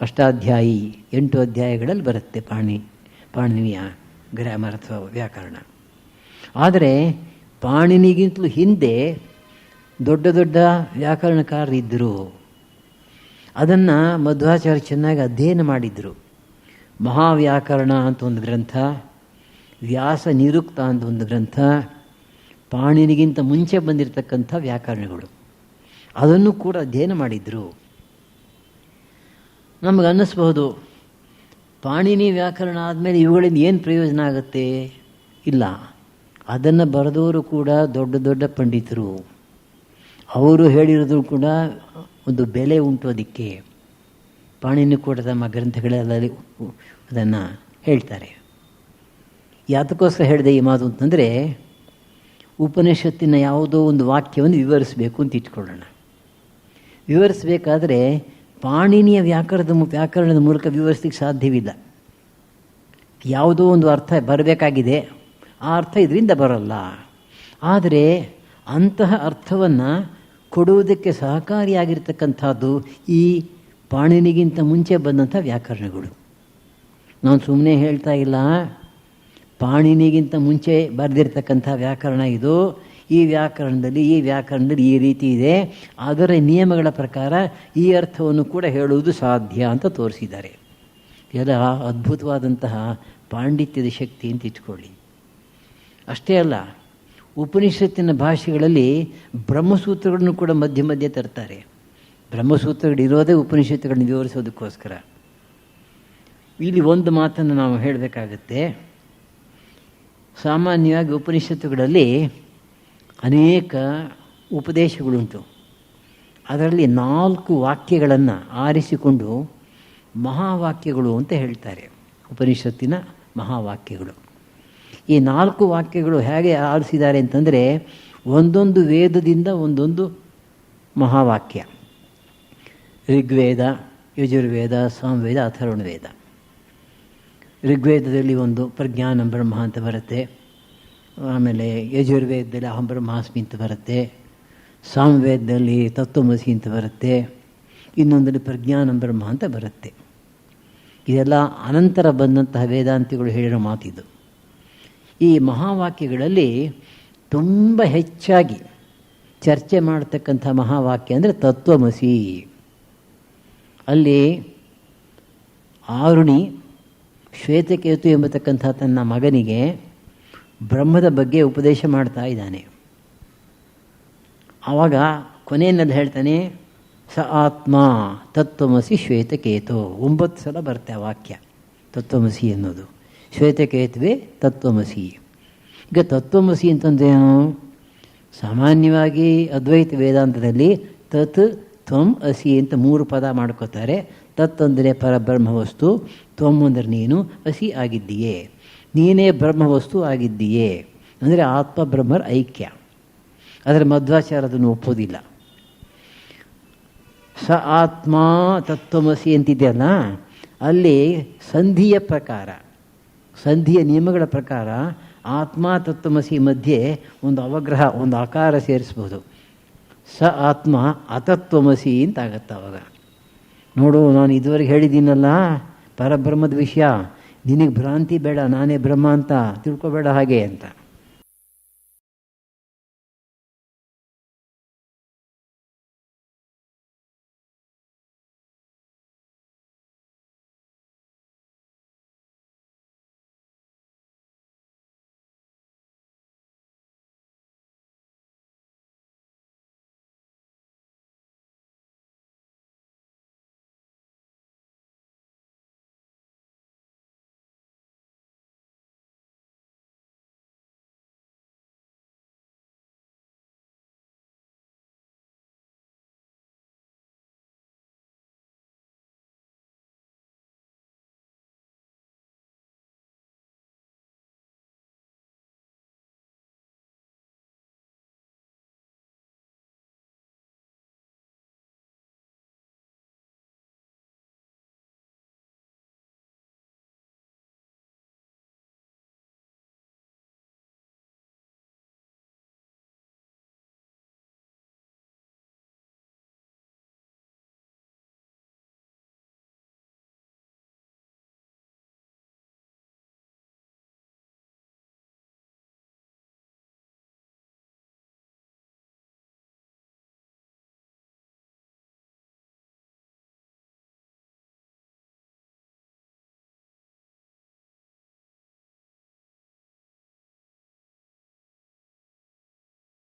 ಅಷ್ಟಾಧ್ಯಾಯಿ 8 ಅಧ್ಯಾಯಗಳಲ್ಲಿ ಬರುತ್ತೆ ಪಾಣಿನಿಯ ಗ್ರಾಮರ್ ಅಥವಾ ವ್ಯಾಕರಣ. ಆದರೆ ಪಾಣಿನಿಗಿಂತಲೂ ಹಿಂದೆ ದೊಡ್ಡ ದೊಡ್ಡ ವ್ಯಾಕರಣಕಾರರಿದ್ದರು. ಅದನ್ನು ಮಧ್ವಾಚಾರ್ಯ ಚೆನ್ನಾಗಿ ಅಧ್ಯಯನ ಮಾಡಿದರು. ಮಹಾವ್ಯಾಕರಣ ಅಂತ ಒಂದು ಗ್ರಂಥ, ವ್ಯಾಸ ನಿರುಕ್ತ ಅಂತ ಒಂದು ಗ್ರಂಥ, ಪಾಣಿನಿಗಿಂತ ಮುಂಚೆ ಬಂದಿರತಕ್ಕಂಥ ವ್ಯಾಕರಣಗಳು, ಅದನ್ನು ಕೂಡ ಅಧ್ಯಯನ ಮಾಡಿದರು. ನಮಗೆ ಅನ್ನಿಸ್ಬಹುದು, ಪಾಣಿನಿ ವ್ಯಾಕರಣ ಆದಮೇಲೆ ಇವುಗಳಿಂದ ಏನು ಪ್ರಯೋಜನ ಆಗುತ್ತೆ? ಇಲ್ಲ, ಅದನ್ನು ಬರೆದವರು ಕೂಡ ದೊಡ್ಡ ದೊಡ್ಡ ಪಂಡಿತರು. ಅವರು ಹೇಳಿರೋದು ಕೂಡ ಒಂದು ಬೆಲೆ ಉಂಟು ಅದಕ್ಕೆ. ಪಾಣಿನಿ ಕೂಡ ತಮ್ಮ ಗ್ರಂಥಗಳಲ್ಲಿ ಅದನ್ನು ಹೇಳ್ತಾರೆ. ಯಾತಕ್ಕೋಸ್ಕರ ಹೇಳಿದೆ ಈ ಮಾತು ಅಂತಂದರೆ, ಉಪನಿಷತ್ತಿನ ಯಾವುದೋ ಒಂದು ವಾಕ್ಯವನ್ನು ವಿವರಿಸಬೇಕು ಅಂತ ಇಟ್ಕೊಳ್ಳೋಣ. ವಿವರಿಸಬೇಕಾದ್ರೆ ಪಾಣಿನಿಯ ವ್ಯಾಕರಣದ ಮೂಲಕ ವಿವರಿಸಲಿಕ್ಕೆ ಸಾಧ್ಯವಿಲ್ಲ. ಯಾವುದೋ ಒಂದು ಅರ್ಥ ಬರಬೇಕಾಗಿದೆ, ಆ ಅರ್ಥ ಇದರಿಂದ ಬರಲ್ಲ. ಆದರೆ ಅಂತಹ ಅರ್ಥವನ್ನು ಕೊಡುವುದಕ್ಕೆ ಸಹಕಾರಿಯಾಗಿರ್ತಕ್ಕಂಥದ್ದು ಈ ಪಾಣಿನಿಗಿಂತ ಮುಂಚೆ ಬಂದಂಥ ವ್ಯಾಕರಣಗಳು. ನಾನು ಸುಮ್ಮನೆ ಹೇಳ್ತಾ ಇಲ್ಲ, ಪಾಣಿನಿಗಿಂತ ಮುಂಚೆ ಬರೆದಿರ್ತಕ್ಕಂಥ ವ್ಯಾಕರಣ ಇದು. ಈ ವ್ಯಾಕರಣದಲ್ಲಿ ಈ ರೀತಿ ಇದೆ, ಅದರ ನಿಯಮಗಳ ಪ್ರಕಾರ ಈ ಅರ್ಥವನ್ನು ಕೂಡ ಹೇಳುವುದು ಸಾಧ್ಯ ಅಂತ ತೋರಿಸಿದ್ದಾರೆ. ಎಲ್ಲ ಅದ್ಭುತವಾದಂತಹ ಪಾಂಡಿತ್ಯದ ಶಕ್ತಿ ಅಂತ ಇಟ್ಕೊಳ್ಳಿ. ಅಷ್ಟೇ ಅಲ್ಲ, ಉಪನಿಷತ್ತಿನ ಭಾಷೆಗಳಲ್ಲಿ ಬ್ರಹ್ಮಸೂತ್ರಗಳನ್ನು ಕೂಡ ಮಧ್ಯೆ ಮಧ್ಯೆ ತರ್ತಾರೆ. ಬ್ರಹ್ಮಸೂತ್ರಗಳಿರೋದೇ ಉಪನಿಷತ್ತುಗಳನ್ನು ವಿವರಿಸೋದಕ್ಕೋಸ್ಕರ. ಇಲ್ಲಿ ಒಂದು ಮಾತನ್ನು ನಾವು ಹೇಳಬೇಕಾಗತ್ತೆ. ಸಾಮಾನ್ಯವಾಗಿ ಉಪನಿಷತ್ತುಗಳಲ್ಲಿ ಅನೇಕ ಉಪದೇಶಗಳುಂಟು. ಅದರಲ್ಲಿ 4 ವಾಕ್ಯಗಳನ್ನು ಆರಿಸಿಕೊಂಡು ಮಹಾವಾಕ್ಯಗಳು ಅಂತ ಹೇಳ್ತಾರೆ. ಉಪನಿಷತ್ತಿನ ಮಹಾವಾಕ್ಯಗಳು. ಈ 4 ವಾಕ್ಯಗಳು ಹೇಗೆ ಆರಿಸಿದ್ದಾರೆ ಅಂತಂದರೆ, ಒಂದೊಂದು ವೇದದಿಂದ ಒಂದೊಂದು ಮಹಾವಾಕ್ಯ. ಋಗ್ವೇದ, ಯಜುರ್ವೇದ, ಸಾಮವೇದ, ಅಥರ್ವಣವೇದ. ಋಗ್ವೇದದಲ್ಲಿ ಒಂದು ಪ್ರಜ್ಞಾನ ಬ್ರಹ್ಮ ಅಂತ ಬರುತ್ತೆ. ಆಮೇಲೆ ಯಜುರ್ವೇದದಲ್ಲಿ ಅಹಂ ಬ್ರಹ್ಮಾಸ್ಮಿ ಅಂತ ಬರುತ್ತೆ. ಸಾಮವೇದದಲ್ಲಿ ತತ್ವಮಸಿ ಅಂತ ಬರುತ್ತೆ. ಇನ್ನೊಂದರಲ್ಲಿ ಪ್ರಜ್ಞಾನ ಬ್ರಹ್ಮ ಅಂತ ಬರುತ್ತೆ. ಇದೆಲ್ಲ ಅನಂತರ ಬಂದಂತಹ ವೇದಾಂತಿಗಳು ಹೇಳಿರೋ ಮಾತಿದು. ಈ ಮಹಾವಾಕ್ಯಗಳಲ್ಲಿ ತುಂಬ ಹೆಚ್ಚಾಗಿ ಚರ್ಚೆ ಮಾಡತಕ್ಕಂಥ ಮಹಾವಾಕ್ಯ ಅಂದರೆ ತತ್ವಮಸಿ. ಅಲ್ಲಿ ಆರುಣಿ ಶ್ವೇತಕೇತು ಎಂಬತಕ್ಕಂಥ ತನ್ನ ಮಗನಿಗೆ ಬ್ರಹ್ಮದ ಬಗ್ಗೆ ಉಪದೇಶ ಮಾಡ್ತಾ ಇದ್ದಾನೆ. ಆವಾಗ ಕೊನೆಯಲ್ಲಿ ಹೇಳ್ತಾನೆ, ಸ ಆತ್ಮ ತತ್ವಮಸಿ ಶ್ವೇತಕೇತು. 9 ಸಲ ಬರುತ್ತೆ ಆ ವಾಕ್ಯ ತತ್ವಮಸಿ ಅನ್ನೋದು. ಶ್ವೇತಕೇತುವೆ ತತ್ವಮಸಿ. ಈಗ ತತ್ವಮಸಿ ಅಂತಂದೇನು? ಸಾಮಾನ್ಯವಾಗಿ ಅದ್ವೈತ ವೇದಾಂತದಲ್ಲಿ ತತ್ ತ್ವಂ ಅಸಿ ಅಂತ 3 ಪದ ಮಾಡ್ಕೋತಾರೆ. ತತ್ ಅಂದರೆ ಪರಬ್ರಹ್ಮವಸ್ತು, ತ್ವಂ ಅಂದರೆ ನೀನು, ಅಸಿ ಆಗಿದ್ದೀಯೇ, ನೀನೇ ಬ್ರಹ್ಮವಸ್ತು ಆಗಿದ್ದೀಯೇ ಅಂದರೆ ಆತ್ಮ ಬ್ರಹ್ಮರ ಐಕ್ಯ. ಆದರೆ ಮಧ್ವಾಚಾರ ಅದನ್ನು ಒಪ್ಪೋದಿಲ್ಲ. ಸ ಆತ್ಮ ತತ್ವಮಸಿ ಅಂತಿದೆಯಲ್ಲ, ಅಲ್ಲಿ ಸಂಧಿಯ ಪ್ರಕಾರ, ಸಂಧಿಯ ನಿಯಮಗಳ ಪ್ರಕಾರ ಆತ್ಮ ತತ್ವಮಸಿ ಮಧ್ಯೆ ಒಂದು ಅವಗ್ರಹ, ಒಂದು ಆಕಾರ ಸೇರಿಸ್ಬೋದು. ಸ ಆತ್ಮ ಅತತ್ವಮಸಿ ಅಂತಾಗತ್ತೆ. ಅವಾಗ ನೋಡು, ನಾನು ಇದುವರೆಗೆ ಹೇಳಿದ್ದೀನಲ್ಲ ಪರಬ್ರಹ್ಮದ ವಿಷಯ, ನಿನಗೆ ಭ್ರಾಂತಿ ಬೇಡ, ನಾನೇ ಬ್ರಹ್ಮ ಅಂತ ತಿಳ್ಕೊಬೇಡ ಹಾಗೆ ಅಂತ.